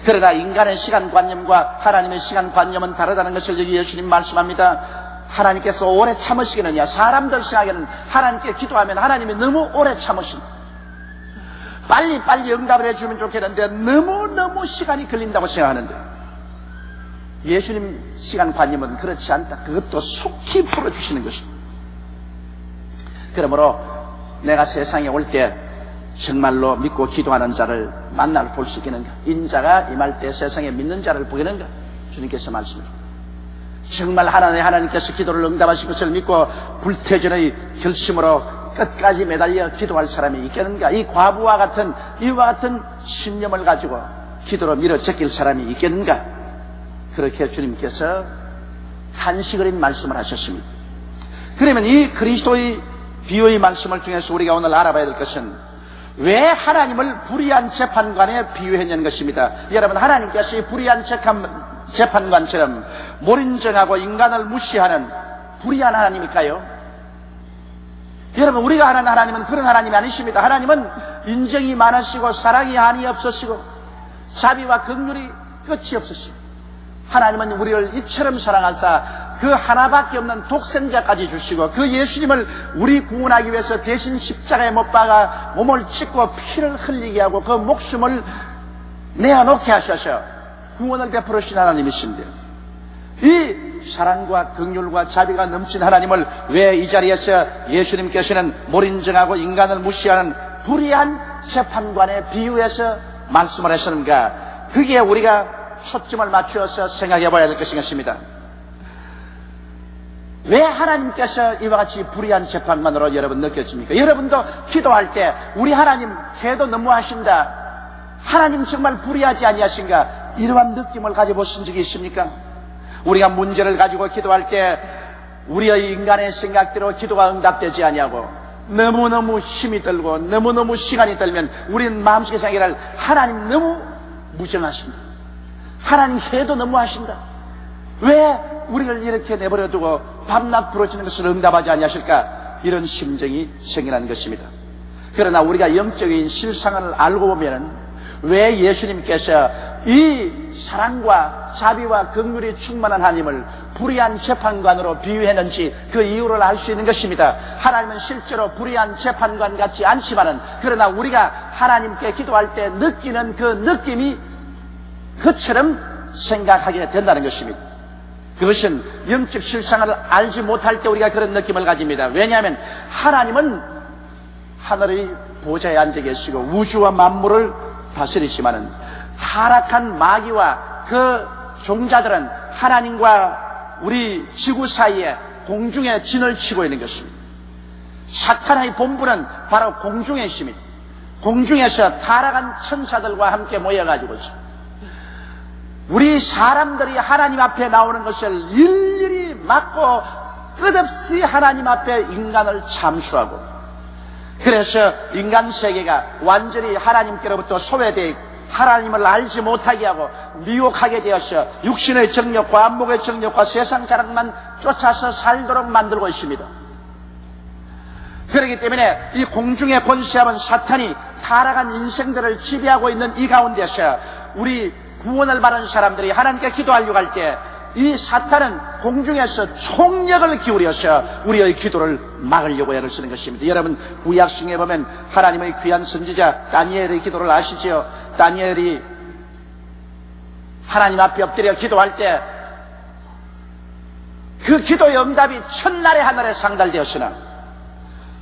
그러나 인간의 시간관념과 하나님의 시간관념은 다르다는 것을 여기 예수님 말씀합니다. 하나님께서 오래 참으시겠느냐? 사람들 생각에는 하나님께 기도하면 하나님이 너무 오래 참으신다. 빨리 응답을 해주면 좋겠는데 너무너무 시간이 걸린다고 생각하는데 예수님 시간관념은 그렇지 않다. 그것도 속히 풀어주시는 것입니다. 그러므로 내가 세상에 올 때 정말로 믿고 기도하는 자를 만날 볼 수 있겠는가? 인자가 임할 때 세상에 믿는 자를 보겠는가? 주님께서 말씀합니다. 정말 하나님께서 기도를 응답하실 것을 믿고 불태전의 결심으로 끝까지 매달려 기도할 사람이 있겠는가? 이 과부와 같은 이와 같은 신념을 가지고 기도로 밀어 제낄 사람이 있겠는가? 그렇게 주님께서 한식 어린 말씀을 하셨습니다. 그러면 이 그리스도의 비유의 말씀을 통해서 우리가 오늘 알아봐야 될 것은 왜 하나님을 불의한 재판관에 비유했냐는 것입니다. 여러분, 하나님께서 이 불의한 재판관처럼 몰인정하고 인간을 무시하는 불의한 하나님일까요? 여러분, 우리가 아는 하나님은 그런 하나님이 아니십니다. 하나님은 인정이 많으시고 사랑이 한이 없으시고 자비와 긍휼이 끝이 없으시고 하나님은 우리를 이처럼 사랑하사 그 하나밖에 없는 독생자까지 주시고 그 예수님을 우리 구원하기 위해서 대신 십자가에 못 박아 몸을 찢고 피를 흘리게 하고 그 목숨을 내어놓게 하셔서 구원을 베풀으신 하나님이신데 이 사랑과 긍휼과 자비가 넘친 하나님을 왜 이 자리에서 예수님께서는 몰인정하고 인간을 무시하는 불의한 재판관에 비유해서 말씀을 하셨는가? 그게 우리가 초점을 맞추어서 생각해 봐야 될 것입니다. 왜 하나님께서 이와 같이 불의한 재판관으로 여러분 느껴집니까? 여러분도 기도할 때 우리 하나님 해도 너무하신다, 하나님 정말 불의하지 아니하신가, 이러한 느낌을 가져보신 적이 있습니까? 우리가 문제를 가지고 기도할 때 우리의 인간의 생각대로 기도가 응답되지 아니하고 너무너무 힘이 들고 너무너무 시간이 들면 우리는 마음속에 생각할 하나님 너무 무정하신다, 하나님 해도 너무하신다, 왜 우리를 이렇게 내버려두고 밤낮 부러지는 것을 응답하지 아니하실까? 이런 심정이 생겨나는 것입니다. 그러나 우리가 영적인 실상을 알고 보면 왜 예수님께서 이 사랑과 자비와 긍휼이 충만한 하나님을 불의한 재판관으로 비유했는지 그 이유를 알 수 있는 것입니다. 하나님은 실제로 불의한 재판관 같지 않지만은 그러나 우리가 하나님께 기도할 때 느끼는 그 느낌이 그처럼 생각하게 된다는 것입니다. 그것은 영적 실상을 알지 못할 때 우리가 그런 느낌을 가집니다. 왜냐하면 하나님은 하늘의 보좌에 앉아 계시고 우주와 만물을 다스리시마는 타락한 마귀와 그 종자들은 하나님과 우리 지구 사이에 공중에 진을 치고 있는 것입니다. 사탄의 본부는 바로 공중에 있습니다. 공중에서 타락한 천사들과 함께 모여가지고 우리 사람들이 하나님 앞에 나오는 것을 일일이 막고 끝없이 하나님 앞에 인간을 참수하고, 그래서 인간 세계가 완전히 하나님께로부터 소외되어 있고 하나님을 알지 못하게 하고 미혹하게 되어서 육신의 정욕과 안목의 정욕과 세상 자랑만 쫓아서 살도록 만들고 있습니다. 그렇기 때문에 이 공중의 권세함은 사탄이 타락한 인생들을 지배하고 있는 이 가운데서 우리 구원을 받은 사람들이 하나님께 기도하려고 할 때 이 사탄은 공중에서 총력을 기울여서 우리의 기도를 막으려고 애를 쓰는 것입니다. 여러분, 구약성에 보면 하나님의 귀한 선지자 다니엘의 기도를 아시죠? 다니엘이 하나님 앞에 엎드려 기도할 때 그 기도의 응답이 첫날에 하늘에 상달되었으나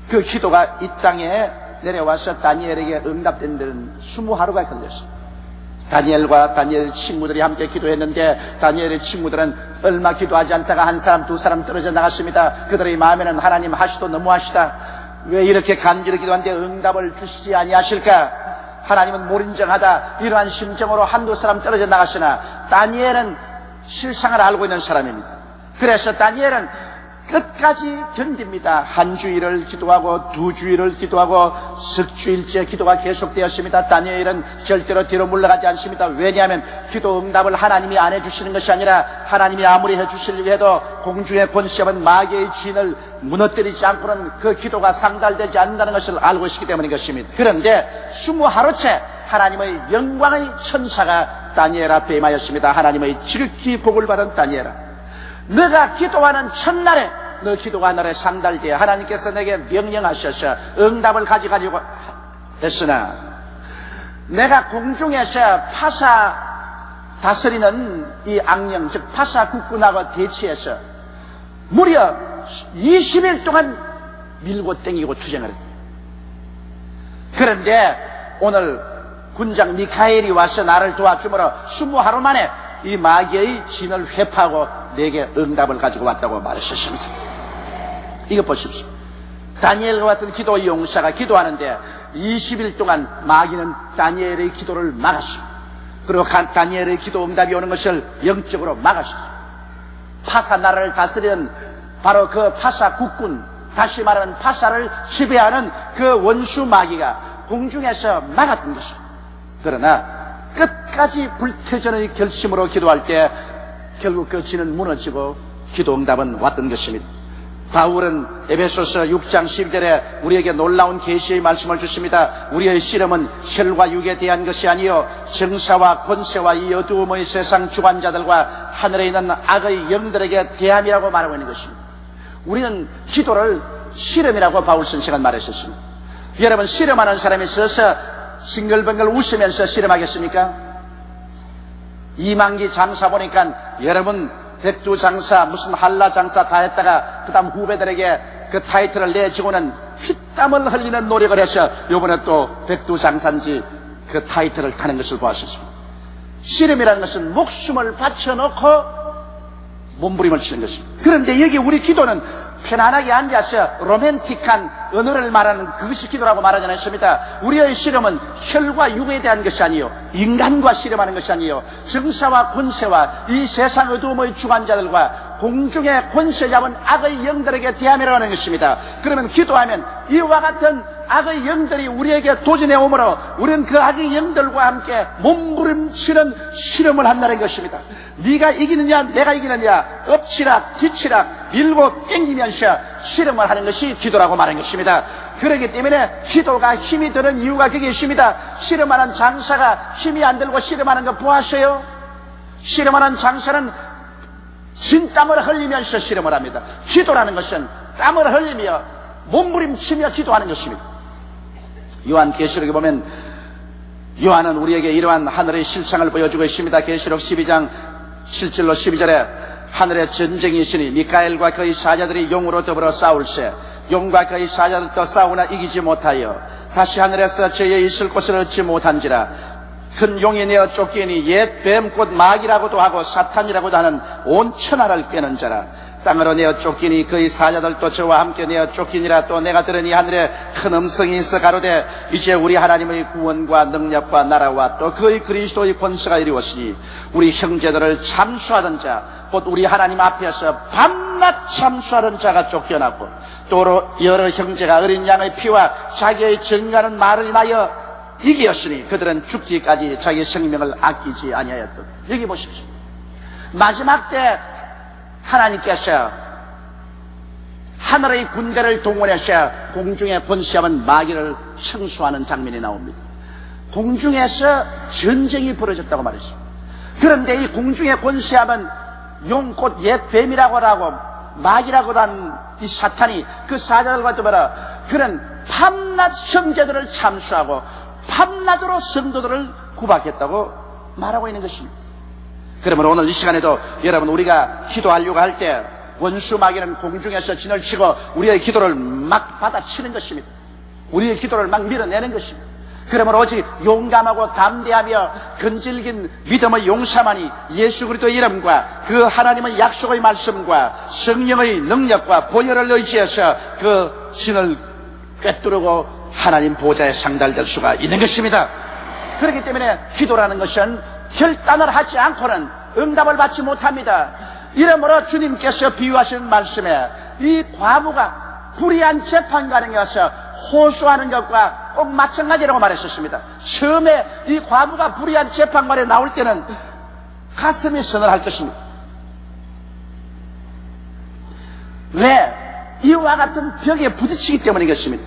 그 기도가 이 땅에 내려와서 다니엘에게 응답된 데는 20하루가 걸렸습니다. 다니엘과 다니엘 친구들이 함께 기도했는데 다니엘의 친구들은 얼마 기도하지 않다가 한 사람 두 사람 떨어져 나갔습니다. 그들의 마음에는 하나님 하시도 너무하시다, 왜 이렇게 간절히 기도하는데 응답을 주시지 아니하실까, 하나님은 무인정하다, 이러한 심정으로 한두 사람 떨어져 나갔으나 다니엘은 실상을 알고 있는 사람입니다. 그래서 다니엘은 끝까지 견딥니다. 한 주일을 기도하고 두 주일을 기도하고 석주일째 기도가 계속되었습니다. 다니엘은 절대로 뒤로 물러가지 않습니다. 왜냐하면 기도 응답을 하나님이 안 해주시는 것이 아니라 하나님이 아무리 해주시려고 해도 공중의 권세는 마귀의 진을 무너뜨리지 않고는 그 기도가 상달되지 않는다는 것을 알고 있기 때문인 것입니다. 그런데 20하루째 하나님의 영광의 천사가 다니엘 앞에 임하였습니다. 하나님의 지극히 복을 받은 다니엘아, 너가 기도하는 첫날에 너 기도가 하늘에 상달되어 하나님께서 내게 명령하셔서 응답을 가져가려고 했으나 내가 공중에서 파사 다스리는 이 악령, 즉 파사 국군하고 대치해서 무려 20일 동안 밀고 땡기고 투쟁을 했다. 그런데 오늘 군장 미카엘이 와서 나를 도와주므로 20하루 만에 이 마귀의 진을 회파하고 내게 응답을 가지고 왔다고 말하셨습니다. 이거 보십시오. 다니엘과 같은 기도 용사가 기도하는데 20일 동안 마귀는 다니엘의 기도를 막았습니다. 그리고 다니엘의 기도 응답이 오는 것을 영적으로 막았습니다. 파사 나라를 다스리는 바로 그 파사 국군, 다시 말하면 파사를 지배하는 그 원수 마귀가 공중에서 막았던 것입니다. 그러나 끝까지 불태전의 결심으로 기도할 때 결국 그 진은 무너지고 기도 응답은 왔던 것입니다. 바울은 에베소서 6장 12절에 우리에게 놀라운 계시의 말씀을 주십니다. 우리의 씨름은 혈과 육에 대한 것이 아니요 정사와 권세와 이 어두움의 세상 주관자들과 하늘에 있는 악의 영들에게 대함이라고 말하고 있는 것입니다. 우리는 기도를 씨름이라고 바울 선생은 말했었습니다. 여러분, 씨름하는 사람이 있어서 싱글벙글 웃으면서 씨름하겠습니까? 이만기 장사 보니까 여러분 백두 장사 무슨 한라 장사 다 했다가 그 다음 후배들에게 그 타이틀을 내주고는 피땀을 흘리는 노력을 해서 요번에 또 백두 장사인지 그 타이틀을 타는 것을 보았습니다. 씨름이라는 것은 목숨을 바쳐놓고 몸부림을 치는 것입니다. 그런데 여기 우리 기도는 편안하게 앉아서 로맨틱한 언어를 말하는 그것이 기도라고 말하지 않습니다. 우리의 씨름은 혈과 육에 대한 것이 아니요 인간과 씨름하는 것이 아니요 정사와 권세와 이 세상 어두움의 주관자들과 공중의 권세 잡은 악의 영들에게 대함이라고 하는 것입니다. 그러면 기도하면 이와 같은 악의 영들이 우리에게 도전해 오므로 우리는 그 악의 영들과 함께 몸부림치는 씨름을 한다는 것입니다. 네가 이기느냐 내가 이기느냐 엎치락 뒤치락 밀고 땡기면서 씨름을 하는 것이 기도라고 말하는 것입니다. 그렇기 때문에 기도가 힘이 드는 이유가 거기 있습니다. 씨름하는 장사가 힘이 안 들고 씨름하는 거 보았어요? 씨름하는 장사는 진땀을 흘리면서 씨름을 합니다. 기도라는 것은 땀을 흘리며 몸부림치며 기도하는 것입니다. 요한계시록에 보면 요한은 우리에게 이러한 하늘의 실상을 보여주고 있습니다. 계시록 12장 7절로 12절에 하늘에 전쟁이 있으니 미카엘과 그의 사자들이 용으로 더불어 싸울세 용과 그의 사자들도 싸우나 이기지 못하여 다시 하늘에서 저의 있을 곳을 얻지 못한지라 큰 용이 내어 쫓기니 옛 뱀 곧 마귀라고도 하고 사탄이라고도 하는 온 천하를 꿰는 자라 땅으로 내어 쫓기니 그의 사자들도 저와 함께 내어 쫓기니라. 또 내가 들으니 하늘에 큰 음성이 있어 가로되 이제 우리 하나님의 구원과 능력과 나라와 또 그의 그리스도의 권세가 이루었으니 우리 형제들을 참수하던 자 곧 우리 하나님 앞에서 밤낮 참수하던 자가 쫓겨났고 또 여러 형제가 어린 양의 피와 자기의 증거하는 말을 인하여 이기었으니 그들은 죽기까지 자기 생명을 아끼지 아니하였다. 여기 보십시오. 마지막 때 하나님께서 하늘의 군대를 동원해서 공중에 권세하면 마귀를 청수하는 장면이 나옵니다. 공중에서 전쟁이 벌어졌다고 말했습니다. 그런데 이 공중에 권세하면 용 곧 옛 뱀이라고 하고 마귀라고 하는 이 사탄이 그 사자들과 더불어 그는 밤낮 형제들을 참수하고 밤낮으로 성도들을 구박했다고 말하고 있는 것입니다. 그러므로 오늘 이 시간에도 여러분 우리가 기도하려고 할 때 원수 마귀는 공중에서 진을 치고 우리의 기도를 막 받아치는 것입니다. 우리의 기도를 막 밀어내는 것입니다. 그러므로 오직 용감하고 담대하며 근질긴 믿음의 용사만이 예수 그리스도의 이름과 그 하나님의 약속의 말씀과 성령의 능력과 보혈을 의지해서 그 진을 꿰뚫고 하나님 보좌에 상달될 수가 있는 것입니다. 그렇기 때문에 기도라는 것은 결단을 하지 않고는 응답을 받지 못합니다. 이러므로 주님께서 비유하시는 말씀에 이 과부가 불의한 재판관에 가서 호소하는 것과 꼭 마찬가지라고 말했었습니다. 처음에 이 과부가 불의한 재판관에 나올 때는 가슴이 서늘할 것입니다. 왜? 이와 같은 벽에 부딪히기 때문인 것입니다.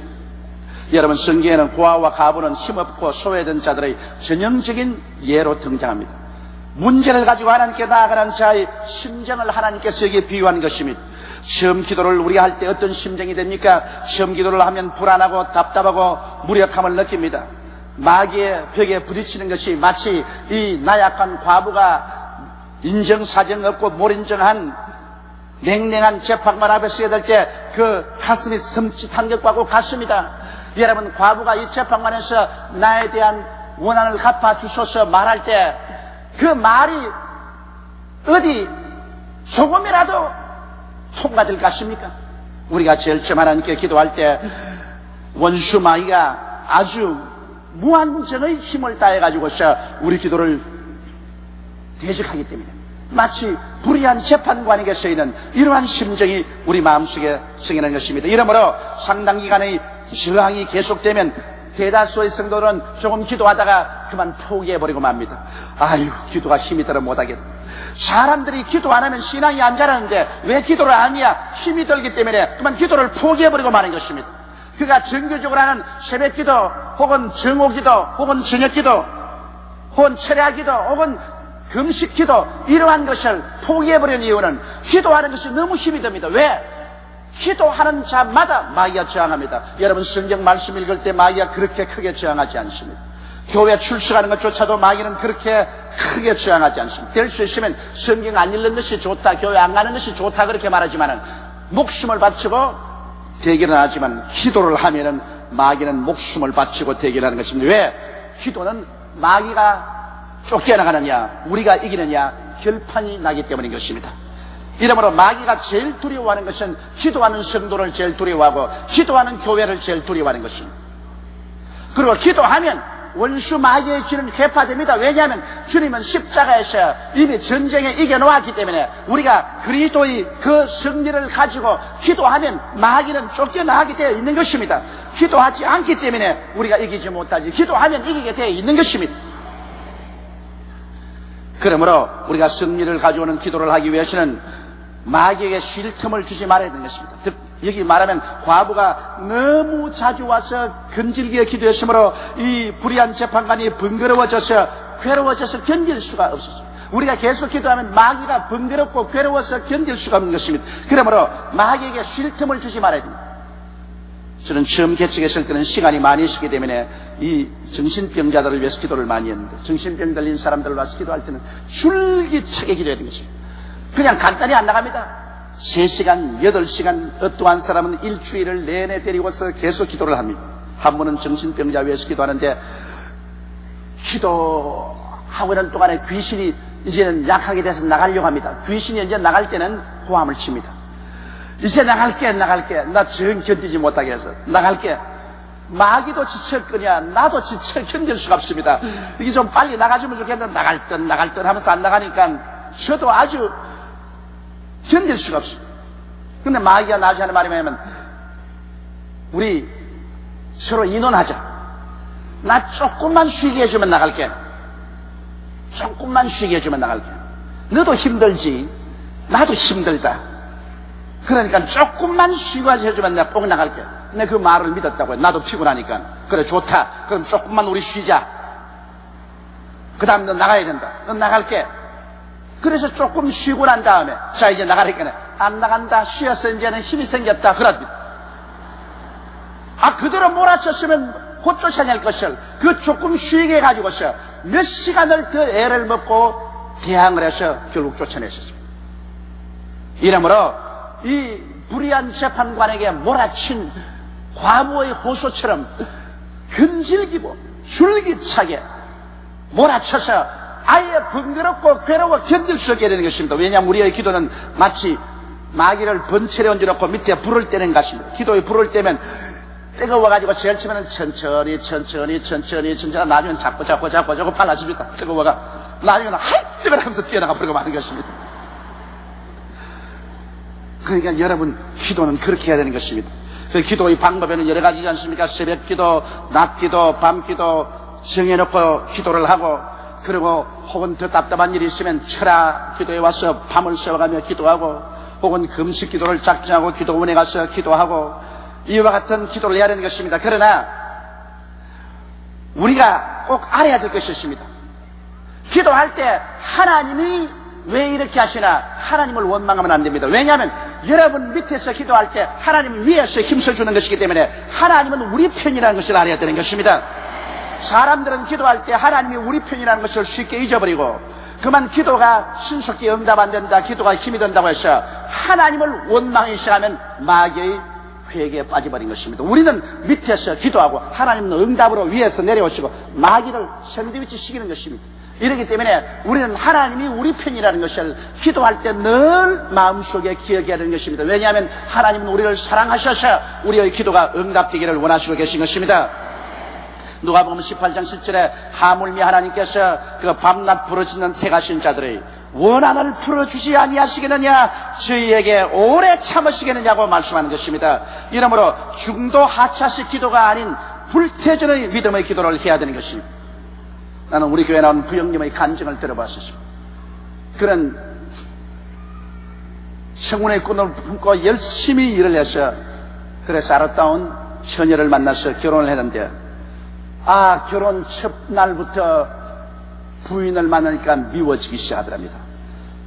여러분 성경에는 고아와 과부는 힘없고 소외된 자들의 전형적인 예로 등장합니다. 문제를 가지고 하나님께 나아가는 자의 심정을 하나님께서 여기에 비유한 것입니다. 시험 기도를 우리가 할 때 어떤 심정이 됩니까? 시험 기도를 하면 불안하고 답답하고 무력함을 느낍니다. 마귀의 벽에 부딪히는 것이 마치 이 나약한 과부가 인정사정 없고 몰인정한 냉랭한 재판관 앞에 서야 될 때 그 가슴이 섬찟한 것과 같습니다. 여러분 과부가 이 재판관에서 나에 대한 원한을 갚아주소서 말할 때 그 말이 어디 조금이라도 통과될 것 같습니까? 우리가 제일 처음 하나님께 기도할 때 원수 마귀가 아주 무한정의 힘을 다해가지고서 우리 기도를 대적하기 때문에 마치 불의한 재판관에게 서있는 이러한 심정이 우리 마음속에 생기는 것입니다. 이러므로 상당 기간의 저항이 계속되면 대다수의 성도는 조금 기도하다가 그만 포기해버리고 맙니다. 아유 기도가 힘이 들어 못하겠다. 사람들이 기도 안 하면 신앙이 안 자라는데 왜 기도를 안 하냐? 힘이 들기 때문에 그만 기도를 포기해버리고 마는 것입니다. 그가 정규적으로 하는 새벽기도 혹은 정오기도 혹은 저녁기도 혹은 철야기도 혹은 금식기도 이러한 것을 포기해버리는 이유는 기도하는 것이 너무 힘이 듭니다. 왜? 기도하는 자마다 마귀가 저항합니다. 여러분 성경 말씀 읽을 때 마귀가 그렇게 크게 저항하지 않습니다. 교회 출석하는 것조차도 마귀는 그렇게 크게 저항하지 않습니다. 될 수 있으면 성경 안 읽는 것이 좋다, 교회 안 가는 것이 좋다 그렇게 말하지만은 목숨을 바치고 대결은 하지만 기도를 하면은 마귀는 목숨을 바치고 대결하는 것입니다. 왜? 기도는 마귀가 쫓겨나가느냐 우리가 이기느냐 결판이 나기 때문인 것입니다. 이러므로 마귀가 제일 두려워하는 것은 기도하는 성도를 제일 두려워하고 기도하는 교회를 제일 두려워하는 것입니다. 그리고 기도하면 원수 마귀의 길은 회파됩니다. 왜냐하면 주님은 십자가에서 이미 전쟁에 이겨놓았기 때문에 우리가 그리스도의 그 승리를 가지고 기도하면 마귀는 쫓겨나게 되어 있는 것입니다. 기도하지 않기 때문에 우리가 이기지 못하지 기도하면 이기게 되어 있는 것입니다. 그러므로 우리가 승리를 가져오는 기도를 하기 위해서는 마귀에게 쉴 틈을 주지 말아야 되는 것입니다. 즉 여기 말하면 과부가 너무 자주 와서 근질기게 기도했으므로 이 불의한 재판관이 번거로워져서 괴로워져서 견딜 수가 없었습니다. 우리가 계속 기도하면 마귀가 번거롭고 괴로워서 견딜 수가 없는 것입니다. 그러므로 마귀에게 쉴 틈을 주지 말아야 됩니다. 저는 처음 개척했을 때는 시간이 많이 있었기 때문에 이 정신병자들을 위해서 기도를 많이 했는데 정신병 들린 사람들을 와서 기도할 때는 줄기차게 기도해야 되는 것입니다. 그냥 간단히 안 나갑니다. 3시간, 8시간 어떠한 사람은 일주일을 내내 데리고서 계속 기도를 합니다. 한 분은 정신병자 위해서 기도하는데 기도하고 있는 동안에 귀신이 이제는 약하게 돼서 나가려고 합니다. 귀신이 이제 나갈 때는 호함을 칩니다. 이제 나갈게. 나 정 견디지 못하게 해서 나갈게. 마귀도 지칠 거냐, 나도 지쳐 견딜 수가 없습니다. 이게 좀 빨리 나가주면 좋겠는데 나갈 듯 하면서 안 나가니까 저도 아주 견딜 수가 없어요. 근데 마귀가 나중에 하는 말이 뭐냐면, 우리 서로 인원하자. 나 조금만 쉬게 해주면 나갈게. 조금만 쉬게 해주면 나갈게. 너도 힘들지, 나도 힘들다. 그러니까 조금만 쉬고 해주면 내가 꼭 나갈게. 내가 그 말을 믿었다고요. 나도 피곤하니까. 그래, 좋다. 그럼 조금만 우리 쉬자. 그 다음 너 나가야 된다. 너 나갈게. 그래서 조금 쉬고 난 다음에, 자, 이제 나가니까 안 나간다. 쉬어서 이제는 힘이 생겼다. 그럽니다. 그대로 몰아쳤으면 곧 쫓아낼 것을, 그 조금 쉬게 해가지고서 몇 시간을 더 애를 먹고 대항을 해서 결국 쫓아냈었습니다. 이러므로 이 불의한 재판관에게 몰아친 과부의 호소처럼 근질기고 줄기차게 몰아쳐서 아예 번거롭고 괴로워 견딜 수 없게 되는 것입니다. 왜냐하면 우리의 기도는 마치 마귀를 번철에 얹어놓고 밑에 불을 떼는 것입니다. 기도에 불을 떼면 뜨거워가지고 제일 처음에는 천천히 나중에는 자꾸 빨라집니다. 뜨거워가 나중에는 뜨거워 하면서 뛰어나가 버리고 마는 것입니다. 그러니까 여러분, 기도는 그렇게 해야 되는 것입니다. 그 기도의 방법에는 여러 가지지 않습니까? 새벽 기도, 낮 기도, 밤 기도 정해놓고 기도를 하고, 그리고 혹은 더 답답한 일이 있으면 철야 기도에 와서 밤을 새워가며 기도하고, 혹은 금식 기도를 작정하고 기도원에 가서 기도하고, 이와 같은 기도를 해야 되는 것입니다. 그러나 우리가 꼭 알아야 될 것이 있습니다. 기도할 때 하나님이 왜 이렇게 하시나, 하나님을 원망하면 안 됩니다. 왜냐하면 여러분 밑에서 기도할 때 하나님이 위에서 힘써주는 것이기 때문에 하나님은 우리 편이라는 것을 알아야 되는 것입니다. 사람들은 기도할 때 하나님이 우리 편이라는 것을 쉽게 잊어버리고, 그만 기도가 신속히 응답 안 된다, 기도가 힘이 된다고 해서 하나님을 원망하기 시작하면 마귀의 회개에 빠져버린 것입니다. 우리는 밑에서 기도하고 하나님은 응답으로 위에서 내려오시고 마귀를 샌드위치 시키는 것입니다. 이렇기 때문에 우리는 하나님이 우리 편이라는 것을 기도할 때 늘 마음속에 기억해야 하는 것입니다. 왜냐하면 하나님은 우리를 사랑하셔서 우리의 기도가 응답되기를 원하시고 계신 것입니다. 누가복음 18장 7절에 하물며 하나님께서 그 밤낮 부르짖는 택하신 자들의 원한을 풀어주지 아니하시겠느냐, 저희에게 오래 참으시겠느냐고 말씀하는 것입니다. 이러므로 중도 하차식 기도가 아닌 불태전의 믿음의 기도를 해야 되는 것입니다. 나는 우리 교회 나온 부형님의 간증을 들어봤습니다. 그런 청운의 꿈을 품고 열심히 일을 해서, 그래서 아름다운 처녀를 만나서 결혼을 했는데, 결혼 첫날부터 부인을 만나니까 미워지기 시작하더랍니다.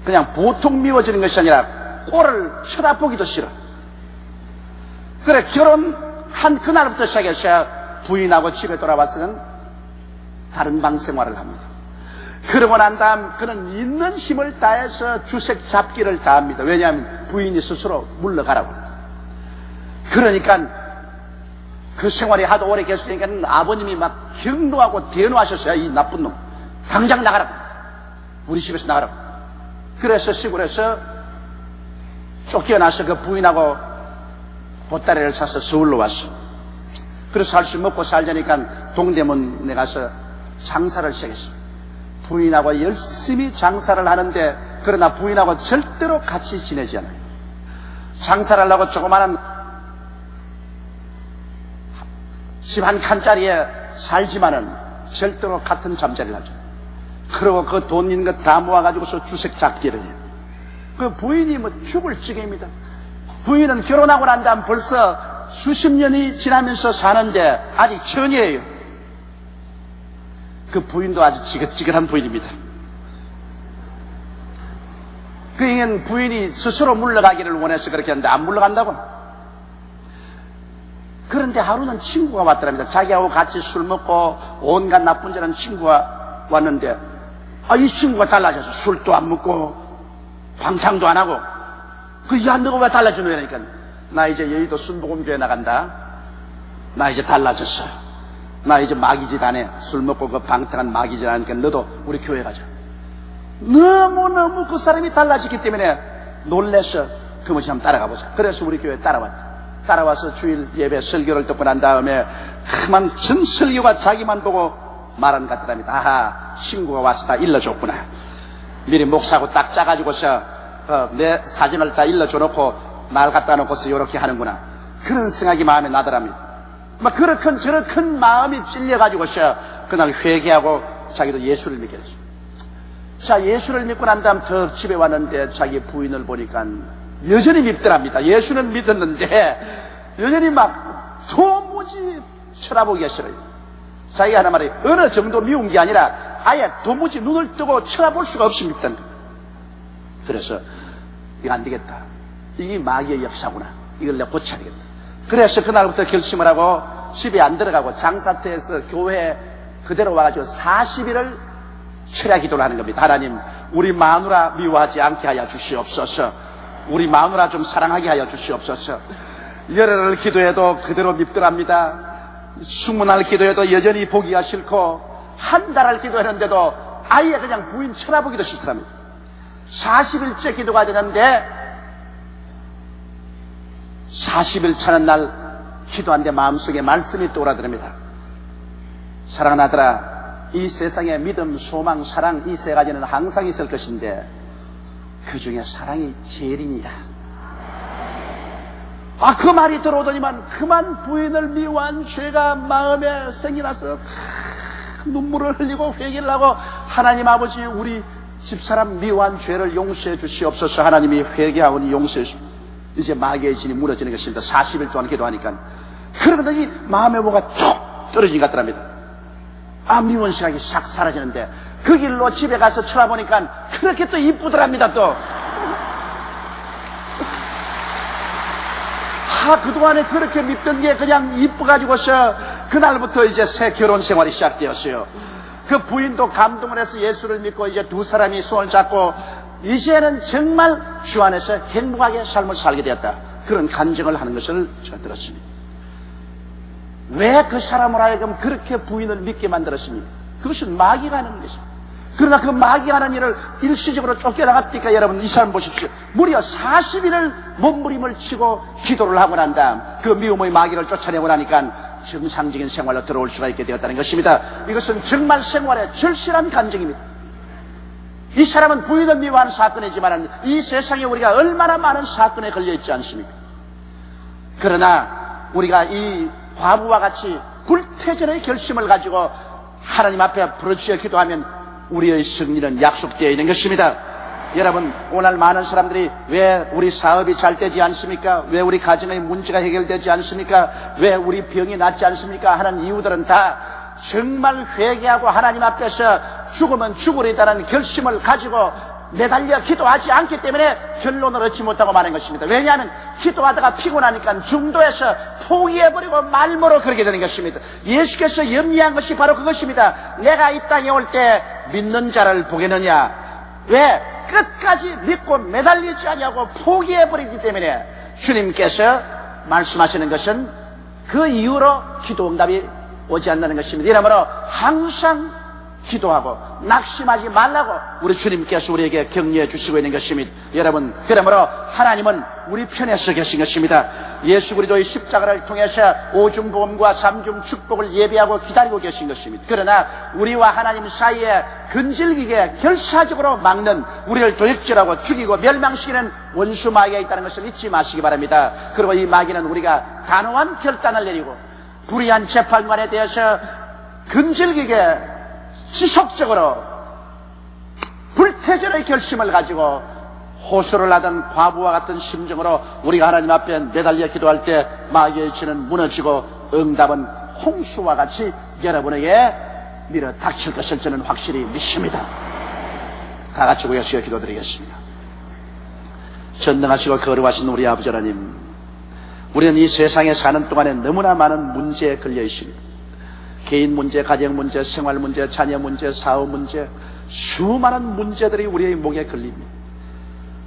그냥 보통 미워지는 것이 아니라 꼴을 쳐다보기도 싫어. 그래, 결혼한 그날부터 시작해서 부인하고 집에 돌아와서는 다른 방 생활을 합니다. 그러고 난 다음 그는 있는 힘을 다해서 주색 잡기를 다합니다. 왜냐하면 부인이 스스로 물러가라고. 그러니까 그 생활이 하도 오래 계속되니까 아버님이 막 경로하고 대노하셨어요. 이 나쁜 놈, 당장 나가라고, 우리 집에서 나가라고. 그래서 시골에서 쫓겨나서 그 부인하고 보따리를 사서 서울로 왔어. 그래서 살 수 먹고 살자니까 동대문에 가서 장사를 시작했어. 부인하고 열심히 장사를 하는데, 그러나 부인하고 절대로 같이 지내지 않아요. 장사를 하려고 조그마한 집 한 칸짜리에 살지만은 절대로 같은 잠자리를 하죠. 그리고 그 돈 있는 거 다 모아가지고서 주색 잡기를 해요. 그 부인이 뭐 죽을 지경입니다. 부인은 결혼하고 난 다음 벌써 수십 년이 지나면서 사는데 아직 처녀예요. 그 부인도 아주 지긋지긋한 부인입니다. 그러니까 부인이 스스로 물러가기를 원해서 그렇게 하는데 안 물러간다고. 그런데 하루는 친구가 왔더랍니다. 자기하고 같이 술 먹고 온갖 나쁜 짓 하는 친구가 왔는데, 이 친구가 달라져서 술도 안 먹고 방탕도 안 하고, 야, 너가 왜 달라지노? 이러니까, 나 이제 여의도 순복음교회 나간다. 나 이제 달라졌어. 나 이제 마귀짓 안 해. 술 먹고 그 방탕한 마귀짓 안 하니까 너도 우리 교회 가자. 너무너무 그 사람이 달라지기 때문에 놀래서 그 모습 한번 따라가 보자. 그래서 우리 교회에 따라왔다. 따라와서 주일 예배 설교를 듣고 난 다음에 그만 전 설교가 자기만 보고 말하는 것 같더랍니다. 아하, 친구가 와서 다 일러줬구나. 미리 목사하고 딱 짜가지고서 내 사진을 다 일러줘 놓고 날 갖다 놓고서 이렇게 하는구나. 그런 생각이 마음에 나더랍니다. 막 그렇건 저렇건 마음이 찔려가지고서 그날 회개하고 자기도 예수를 믿게 됐어요. 자, 예수를 믿고 난 다음 더 집에 왔는데 자기 부인을 보니까 여전히 믿더랍니다. 예수는 믿었는데 여전히 막 도무지 쳐다보기가 싫어요. 자기가 하는 말이 어느 정도 미운 게 아니라 아예 도무지 눈을 뜨고 쳐다볼 수가 없습니다. 그래서 이거 안 되겠다. 이게 마귀의 역사구나. 이걸 내가 고쳐야 되겠다. 그래서 그날부터 결심을 하고 집에 안 들어가고 장사터에서 교회에 그대로 와가지고 40일을 철야 기도를 하는 겁니다. 하나님, 우리 마누라 미워하지 않게 하여 주시옵소서. 우리 마누라 좀 사랑하게 하여 주시옵소서. 열흘을 기도해도 그대로 밉더랍니다. 20날 기도해도 여전히 보기가 싫고, 한 달을 기도했는데도 아예 그냥 부인 쳐다보기도 싫더랍니다. 40일째 기도가 되는데 40일 차는 날 기도하는데 마음속에 말씀이 떠오르더랍니다. 사랑하는 아들아, 이 세상에 믿음, 소망, 사랑 이 세 가지는 항상 있을 것인데 그 중에 사랑이 제일이니라. 그 말이 들어오더니만 그만 부인을 미워한 죄가 마음에 생겨나서 눈물을 흘리고 회개를 하고, 하나님 아버지, 우리 집사람 미워한 죄를 용서해 주시옵소서. 하나님이 회개하오니 용서해 주시옵소서. 이제 마귀의 진이 무너지는 것입니다. 40일 동안 기도하니까. 그러더니 마음의 뭐가 툭 떨어진 것 같더랍니다. 미운 생각이 싹 사라지는데 그 길로 집에 가서 쳐다보니까 그렇게 또 이쁘더랍니다. 또 그동안에 그렇게 밉던 게 그냥 이뻐가지고서 그날부터 이제 새 결혼 생활이 시작되었어요. 그 부인도 감동을 해서 예수를 믿고 이제 두 사람이 손을 잡고 이제는 정말 주 안에서 행복하게 삶을 살게 되었다. 그런 간증을 하는 것을 제가 들었습니다. 왜 그 사람을 하여금 그렇게 부인을 믿게 만들었습니까? 그것은 마귀가 하는 것입니다. 그러나 그 마귀가 하는 일을 일시적으로 쫓겨나갑니까? 여러분, 이 사람 보십시오. 무려 40일을 몸부림을 치고 기도를 하고 난 다음 그 미움의 마귀를 쫓아내고 나니까 정상적인 생활로 들어올 수가 있게 되었다는 것입니다. 이것은 정말 생활의 절실한 간증입니다. 이 사람은 부인을 미워하는 사건이지만 이 세상에 우리가 얼마나 많은 사건에 걸려있지 않습니까? 그러나 우리가 이 과부와 같이 불태전의 결심을 가지고 하나님 앞에 부르짖어 기도하면 우리의 승리는 약속되어 있는 것입니다. 여러분, 오늘 많은 사람들이 왜 우리 사업이 잘 되지 않습니까? 왜 우리 가정의 문제가 해결되지 않습니까? 왜 우리 병이 낫지 않습니까? 하는 이유들은 다 정말 회개하고 하나님 앞에서 죽으면 죽으리다는 결심을 가지고 매달려 기도하지 않기 때문에 결론을 얻지 못하고 마는 것입니다. 왜냐하면 기도하다가 피곤하니까 중도에서 포기해버리고 말모로 그러게 되는 것입니다. 예수께서 염려한 것이 바로 그것입니다. 내가 이 땅에 올 때 믿는 자를 보겠느냐? 왜 끝까지 믿고 매달리지 않냐고 포기해버리기 때문에 주님께서 말씀하시는 것은 그 이후로 기도 응답이 오지 않는 것입니다. 이러므로 항상 기도하고 낙심하지 말라고 우리 주님께서 우리에게 격려해 주시고 있는 것입니다. 여러분, 그러므로 하나님은 우리 편에 서 계신 것입니다. 예수 그리스도의 십자가를 통해서 오중복음과 삼중 축복을 예비하고 기다리고 계신 것입니다. 그러나 우리와 하나님 사이에 근질기게 결사적으로 막는, 우리를 도둑질하고 죽이고 멸망시키는 원수 마귀가 있다는 것을 잊지 마시기 바랍니다. 그리고 이 마귀는 우리가 단호한 결단을 내리고 불의한 재판관에 대해서 근질기게 지속적으로 불태전의 결심을 가지고 호소를 하던 과부와 같은 심정으로 우리가 하나님 앞에 매달려 기도할 때 마귀의 진은 무너지고 응답은 홍수와 같이 여러분에게 밀어 닥칠 것을 저는 확실히 믿습니다. 다 같이 모여서 기도드리겠습니다. 전능하시고 거룩하신 우리 아버지 하나님, 우리는 이 세상에 사는 동안에 너무나 많은 문제에 걸려 있습니다. 개인 문제, 가정 문제, 생활 문제, 자녀 문제, 사업 문제, 수많은 문제들이 우리의 목에 걸립니다.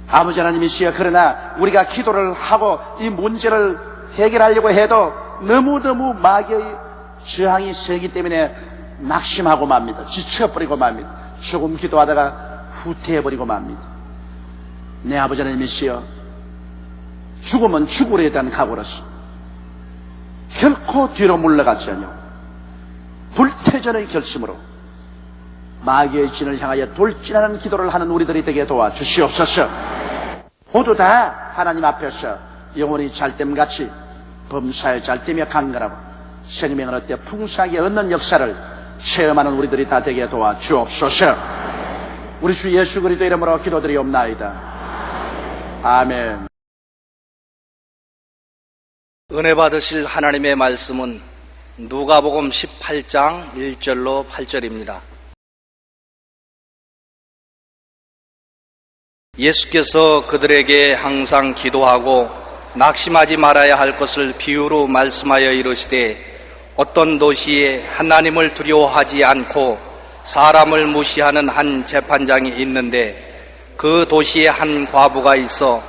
아버지 하나님이시여, 그러나 우리가 기도를 하고 이 문제를 해결하려고 해도 너무너무 마귀의 저항이 세기 때문에 낙심하고 맙니다. 지쳐버리고 맙니다. 조금 기도하다가 후퇴해버리고 맙니다. 내 아버지 하나님이시여, 죽으면 죽으려에 대한 각오로서 결코 뒤로 물러가지 않으며 불태전의 결심으로 마귀의 진을 향하여 돌진하는 기도를 하는 우리들이 되게 도와주시옵소서. 모두 다 하나님 앞에서 영원히 잘됨같이 범사에 잘되며 강건하고 생명을 얻되 풍성하게 얻는 역사를 체험하는 우리들이 다 되게 도와주옵소서. 우리 주 예수 그리스도 이름으로 기도드리옵나이다. 아멘. 은혜 받으실 하나님의 말씀은 누가복음 18장 1절로 8절입니다. 예수께서 그들에게 항상 기도하고 낙심하지 말아야 할 것을 비유로 말씀하여 이르시되 어떤 도시에 하나님을 두려워하지 않고 사람을 무시하는 한 재판장이 있는데 그 도시에 한 과부가 있어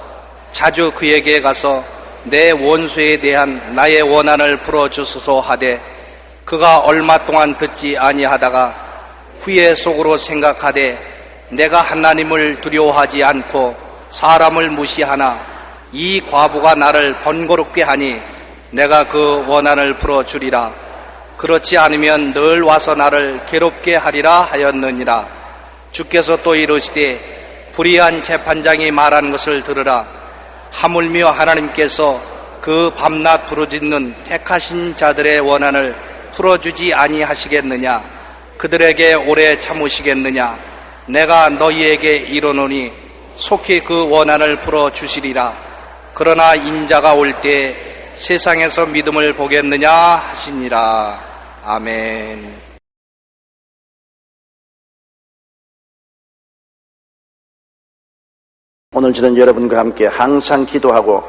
자주 그에게 가서 내 원수에 대한 나의 원한을 풀어주소서 하되 그가 얼마 동안 듣지 아니하다가 후에 속으로 생각하되 내가 하나님을 두려워하지 않고 사람을 무시하나 이 과부가 나를 번거롭게 하니 내가 그 원한을 풀어주리라. 그렇지 않으면 늘 와서 나를 괴롭게 하리라 하였느니라. 주께서 또 이르시되 불의한 재판장이 말한 것을 들으라. 하물며 하나님께서 그 밤낮 부르짖는 택하신 자들의 원한을 풀어주지 아니하시겠느냐? 그들에게 오래 참으시겠느냐? 내가 너희에게 이르노니 속히 그 원한을 풀어주시리라. 그러나 인자가 올 때 세상에서 믿음을 보겠느냐 하시니라. 아멘. 오늘 저는 여러분과 함께 항상 기도하고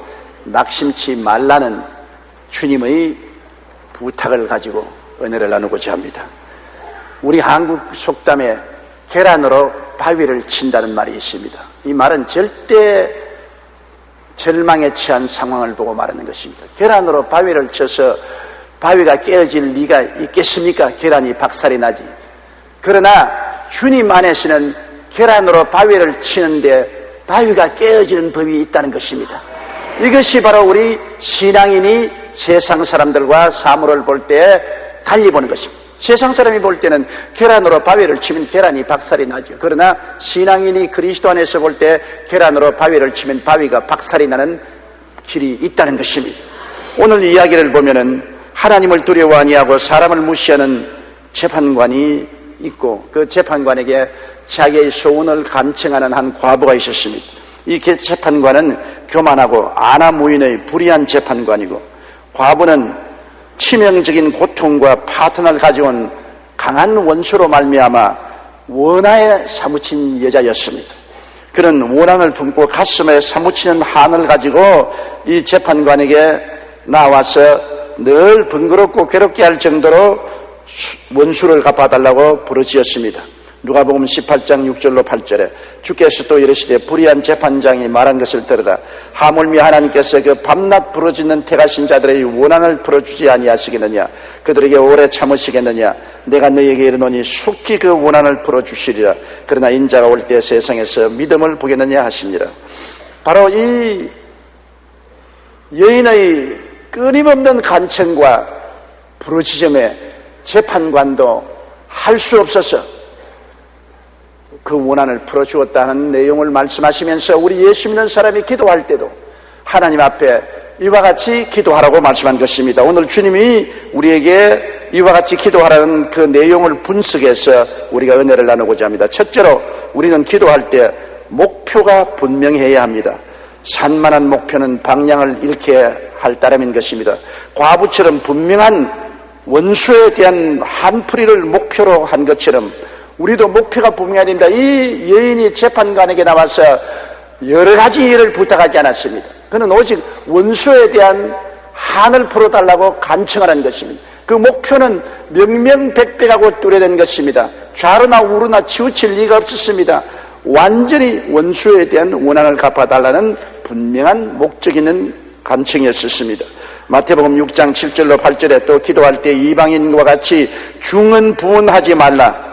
낙심치 말라는 주님의 부탁을 가지고 은혜를 나누고자 합니다. 우리 한국 속담에 계란으로 바위를 친다는 말이 있습니다. 이 말은 절대 절망에 처한 상황을 보고 말하는 것입니다. 계란으로 바위를 쳐서 바위가 깨어질 리가 있겠습니까? 계란이 박살이 나지. 그러나 주님 안에서는 계란으로 바위를 치는데 바위가 깨어지는 법이 있다는 것입니다. 이것이 바로 우리 신앙인이 세상 사람들과 사물을 볼 때 달리 보는 것입니다. 세상 사람이 볼 때는 계란으로 바위를 치면 계란이 박살이 나죠. 그러나 신앙인이 그리스도 안에서 볼 때 계란으로 바위를 치면 바위가 박살이 나는 길이 있다는 것입니다. 오늘 이야기를 보면은 하나님을 두려워 아니하고 사람을 무시하는 재판관이 있고 그 재판관에게 자기의 소원을 간청하는 한 과부가 있었습니다. 이 재판관은 교만하고 아나무인의 불의한 재판관이고 과부는 치명적인 고통과 파탄을 가져온 강한 원수로 말미암아 원한에 사무친 여자였습니다. 그런 원한을 품고 가슴에 사무치는 한을 가지고 이 재판관에게 나와서 늘 번거롭고 괴롭게 할 정도로 원수를 갚아달라고 부르짖었습니다. 누가복음 18장 6절로 8절에 주께서 또 이르시되 불의한 재판장이 말한 것을 들으라. 하물며 하나님께서 그 밤낮 부르짖는 택하신 자들의 원한을 풀어주지 아니하시겠느냐? 그들에게 오래 참으시겠느냐? 내가 너희에게 이르노니 속히 그 원한을 풀어주시리라. 그러나 인자가 올 때 세상에서 믿음을 보겠느냐 하시니라. 바로 이 여인의 끊임없는 간청과 부르짖음에 재판관도 할 수 없어서 그 원한을 풀어주었다는 내용을 말씀하시면서 우리 예수 믿는 사람이 기도할 때도 하나님 앞에 이와 같이 기도하라고 말씀한 것입니다. 오늘 주님이 우리에게 이와 같이 기도하라는 그 내용을 분석해서 우리가 은혜를 나누고자 합니다. 첫째로 우리는 기도할 때 목표가 분명해야 합니다. 산만한 목표는 방향을 잃게 할 따름인 것입니다. 과부처럼 분명한 원수에 대한 한풀이를 목표로 한 것처럼 우리도 목표가 분명해야 됩니다. 이 여인이 재판관에게 나와서 여러 가지 일을 부탁하지 않았습니다. 그는 오직 원수에 대한 한을 풀어달라고 간청하는 것입니다. 그 목표는 명명백백하고 뚜렷된 것입니다. 좌로나 우로나 치우칠 리가 없었습니다. 완전히 원수에 대한 원한을 갚아달라는 분명한 목적 있는 간청이었습니다. 마태복음 6장 7절로 8절에 또 기도할 때 이방인과 같이 중언부언하지 말라.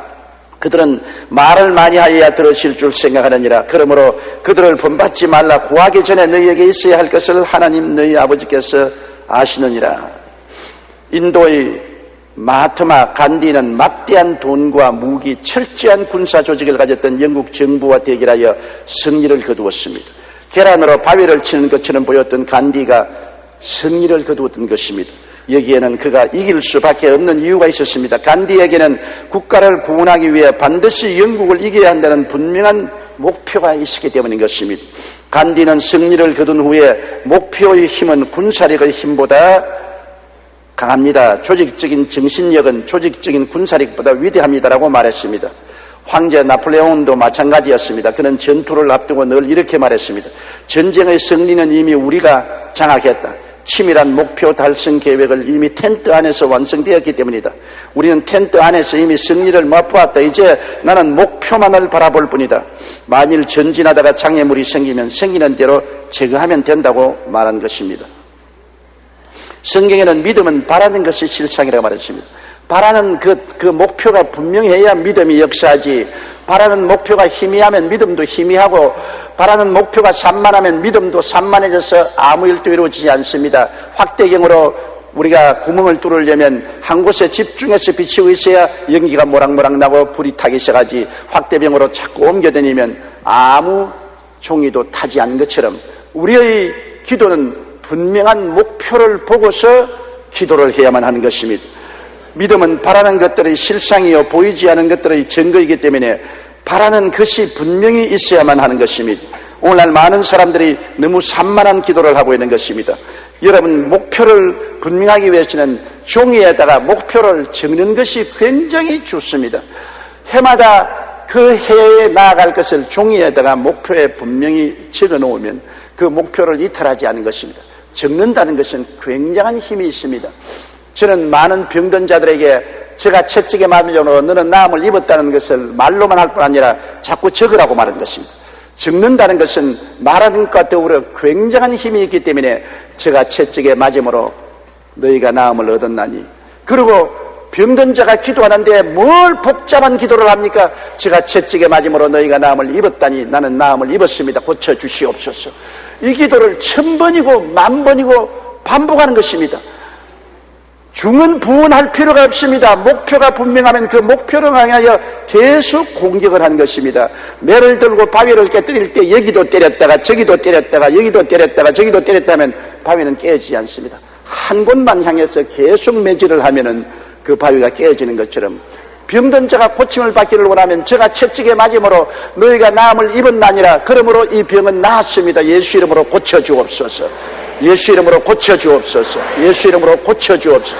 그들은 말을 많이 하여야 들으실 줄 생각하느니라. 그러므로 그들을 본받지 말라. 구하기 전에 너희에게 있어야 할 것을 하나님 너희 아버지께서 아시느니라. 인도의 마하트마 간디는 막대한 돈과 무기, 철저한 군사 조직을 가졌던 영국 정부와 대결하여 승리를 거두었습니다. 계란으로 바위를 치는 것처럼 보였던 간디가 승리를 거두었던 것입니다. 여기에는 그가 이길 수밖에 없는 이유가 있었습니다. 간디에게는 국가를 구원하기 위해 반드시 영국을 이겨야 한다는 분명한 목표가 있었기 때문인 것입니다. 간디는 승리를 거둔 후에 목표의 힘은 군사력의 힘보다 강합니다. 조직적인 정신력은 조직적인 군사력보다 위대합니다라고 말했습니다. 황제 나폴레옹도 마찬가지였습니다. 그는 전투를 앞두고 늘 이렇게 말했습니다. 전쟁의 승리는 이미 우리가 장악했다. 치밀한 목표 달성 계획을 이미 텐트 안에서 완성되었기 때문이다. 우리는 텐트 안에서 이미 승리를 맛보았다. 이제 나는 목표만을 바라볼 뿐이다. 만일 전진하다가 장애물이 생기면 생기는 대로 제거하면 된다고 말한 것입니다. 성경에는 믿음은 바라는 것이 실상이라고 말했습니다. 바라는 그 목표가 분명해야 믿음이 역사하지, 바라는 목표가 희미하면 믿음도 희미하고, 바라는 목표가 산만하면 믿음도 산만해져서 아무 일도 이루어지지 않습니다. 확대경으로 우리가 구멍을 뚫으려면 한 곳에 집중해서 비치고 있어야 연기가 모락모락 나고 불이 타기 시작하지, 확대병으로 자꾸 옮겨다니면 아무 종이도 타지 않는 것처럼 우리의 기도는 분명한 목표를 보고서 기도를 해야만 하는 것입니다. 믿음은 바라는 것들의 실상이요 보이지 않은 것들의 증거이기 때문에 바라는 것이 분명히 있어야만 하는 것입니다. 오늘날 많은 사람들이 너무 산만한 기도를 하고 있는 것입니다. 여러분, 목표를 분명하기 위해서는 종이에다가 목표를 적는 것이 굉장히 좋습니다. 해마다 그 해에 나아갈 것을 종이에다가 목표에 분명히 적어 놓으면 그 목표를 이탈하지 않은 것입니다. 적는다는 것은 굉장한 힘이 있습니다. 저는 많은 병든 자들에게 제가 채찍에 맞으려고 너는 나음을 입었다는 것을 말로만 할 뿐 아니라 자꾸 적으라고 말하는 것입니다. 적는다는 것은 말하는 것 같아 굉장한 힘이 있기 때문에 제가 채찍에 맞음으로 너희가 나음을 얻었나니. 그리고 병든 자가 기도하는데 뭘 복잡한 기도를 합니까? 제가 채찍에 맞음으로 너희가 나음을 입었다니 나는 나음을 입었습니다. 고쳐주시옵소서. 이 기도를 1000번이고 10,000번이고 반복하는 것입니다. 중은 부은할 필요가 없습니다. 목표가 분명하면 그 목표를 향하여 계속 공격을 하는 것입니다. 매를 들고 바위를 깨뜨릴 때 여기도 때렸다가 저기도 때렸다가 여기도 때렸다가 저기도 때렸다면 바위는 깨지지 않습니다. 한 곳만 향해서 계속 매질을 하면은 그 바위가 깨어지는 것처럼 병든 자가 고침을 받기를 원하면 제가 채찍에 맞음으로 너희가 나음을 입었나니라. 그러므로 이 병은 나았습니다. 예수 이름으로 고쳐주옵소서. 예수 이름으로 고쳐주옵소서. 예수 이름으로 고쳐주옵소서.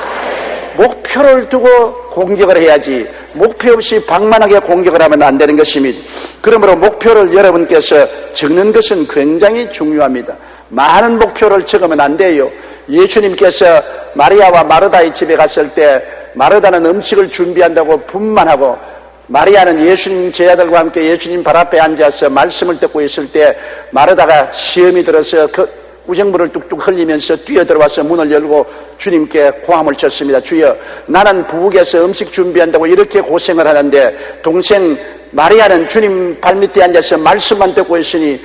목표를 두고 공격을 해야지 목표 없이 방만하게 공격을 하면 안 되는 것입니다. 그러므로 목표를 여러분께서 적는 것은 굉장히 중요합니다. 많은 목표를 적으면 안 돼요. 예수님께서 마리아와 마르다의 집에 갔을 때 마르다는 음식을 준비한다고 분만하고 마리아는 예수님 제자들과 함께 예수님 발 앞에 앉아서 말씀을 듣고 있을 때 마르다가 시험이 들어서 그 우생물을 뚝뚝 흘리면서 뛰어들어와서 문을 열고 주님께 고함을 쳤습니다. 주여, 나는 부엌에서 음식 준비한다고 이렇게 고생을 하는데 동생 마리아는 주님 발밑에 앉아서 말씀만 듣고 있으니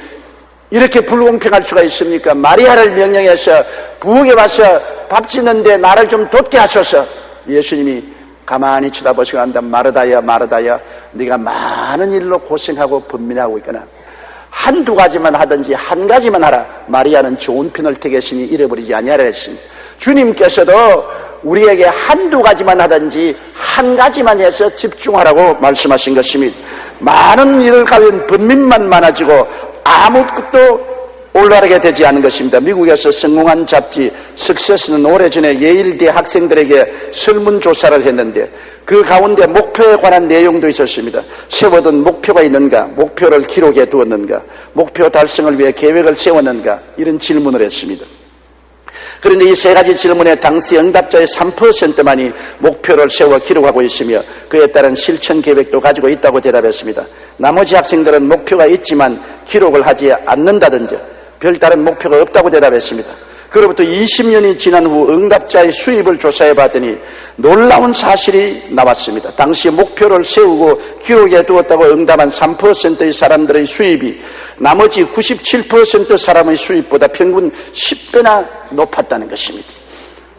이렇게 불공평할 수가 있습니까? 마리아를 명령해서 부엌에 와서 밥 짓는데 나를 좀 돕게 하소서. 예수님이 가만히 쳐다보시고 한다. 마르다야 마르다야, 네가 많은 일로 고생하고 분민하고 있거나 한두 가지만 하든지 한 가지만 하라. 마리아는 좋은 편을 택했으니 잃어버리지 아니하라 했습니다. 주님께서도 우리에게 한두 가지만 하든지 한 가지만 해서 집중하라고 말씀하신 것입니다. 많은 일을 가진 분민만 많아지고 아무것도 올라가게 되지 않은 것입니다. 미국에서 성공한 잡지 석세스는 오래전에 예일대 학생들에게 설문조사를 했는데 그 가운데 목표에 관한 내용도 있었습니다. 세워둔 목표가 있는가? 목표를 기록해 두었는가? 목표 달성을 위해 계획을 세웠는가? 이런 질문을 했습니다. 그런데 이 세 가지 질문에 당시 응답자의 3%만이 목표를 세워 기록하고 있으며 그에 따른 실천 계획도 가지고 있다고 대답했습니다. 나머지 학생들은 목표가 있지만 기록을 하지 않는다든지 별다른 목표가 없다고 대답했습니다. 그로부터 20년이 지난 후 응답자의 수입을 조사해 봤더니 놀라운 사실이 나왔습니다. 당시 목표를 세우고 기록에 두었다고 응답한 3%의 사람들의 수입이 나머지 97% 사람의 수입보다 평균 10배나 높았다는 것입니다.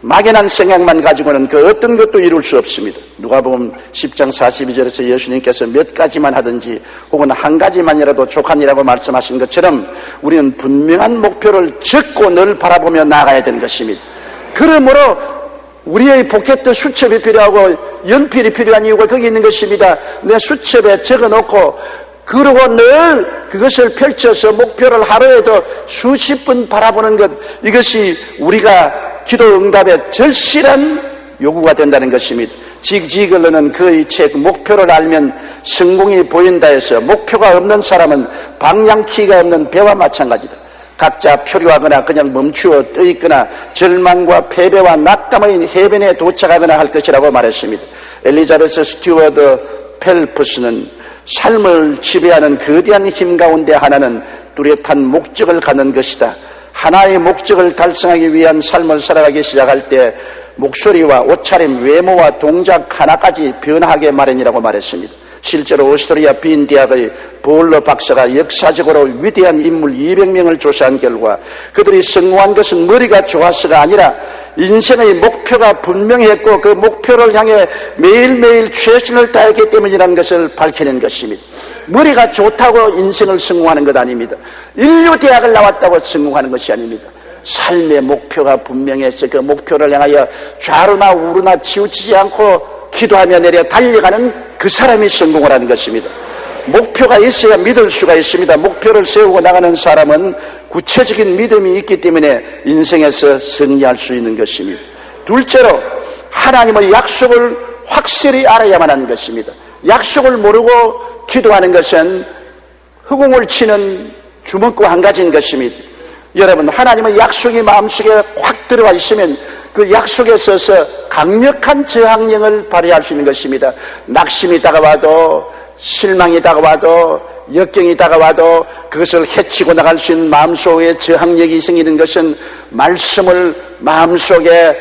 막연한 생각만 가지고는 그 어떤 것도 이룰 수 없습니다. 누가복음 10장 42절에서 예수님께서 몇 가지만 하든지 혹은 한 가지만이라도 족하니라고 말씀하신 것처럼 우리는 분명한 목표를 적고 늘 바라보며 나아가야 되는 것입니다. 그러므로 우리의 포켓도 수첩이 필요하고 연필이 필요한 이유가 거기 있는 것입니다. 내 수첩에 적어놓고 그러고 늘 그것을 펼쳐서 목표를 하루에도 수십 분 바라보는 것, 이것이 우리가 기도 응답의 절실한 요구가 된다는 것입니다. 지글러는 그의 책 목표를 알면 성공이 보인다 해서 목표가 없는 사람은 방향키가 없는 배와 마찬가지다. 각자 표류하거나 그냥 멈추어 떠 있거나 절망과 패배와 낙담의 해변에 도착하거나 할 것이라고 말했습니다. 엘리자베스 스튜어드 펠프스는 삶을 지배하는 거대한 힘 가운데 하나는 뚜렷한 목적을 갖는 것이다. 하나의 목적을 달성하기 위한 삶을 살아가기 시작할 때 목소리와 옷차림, 외모와 동작 하나까지 변하게 마련이라고 말했습니다. 실제로 오스트리아 빈 대학의 볼러 박사가 역사적으로 위대한 인물 200명을 조사한 결과 그들이 성공한 것은 머리가 좋아서가 아니라 인생의 목표가 분명했고 그 목표를 향해 매일매일 최선을 다했기 때문이라는 것을 밝혀낸 것입니다. 머리가 좋다고 인생을 성공하는 것 아닙니다. 인류대학을 나왔다고 성공하는 것이 아닙니다. 삶의 목표가 분명해서 그 목표를 향하여 좌로나 우로나 치우치지 않고 기도하며 내려 달려가는 그 사람이 성공을 하는 것입니다. 목표가 있어야 믿을 수가 있습니다. 목표를 세우고 나가는 사람은 구체적인 믿음이 있기 때문에 인생에서 승리할 수 있는 것입니다. 둘째로 하나님의 약속을 확실히 알아야만 하는 것입니다. 약속을 모르고 기도하는 것은 허공을 치는 주먹과 한 가지인 것입니다. 여러분, 하나님의 약속이 마음속에 확 들어와 있으면 그 약속에 서서 강력한 저항력을 발휘할 수 있는 것입니다. 낙심이 다가와도, 실망이 다가와도, 역경이 다가와도 그것을 헤치고 나갈 수 있는 마음속에 저항력이 생기는 것은 말씀을 마음속에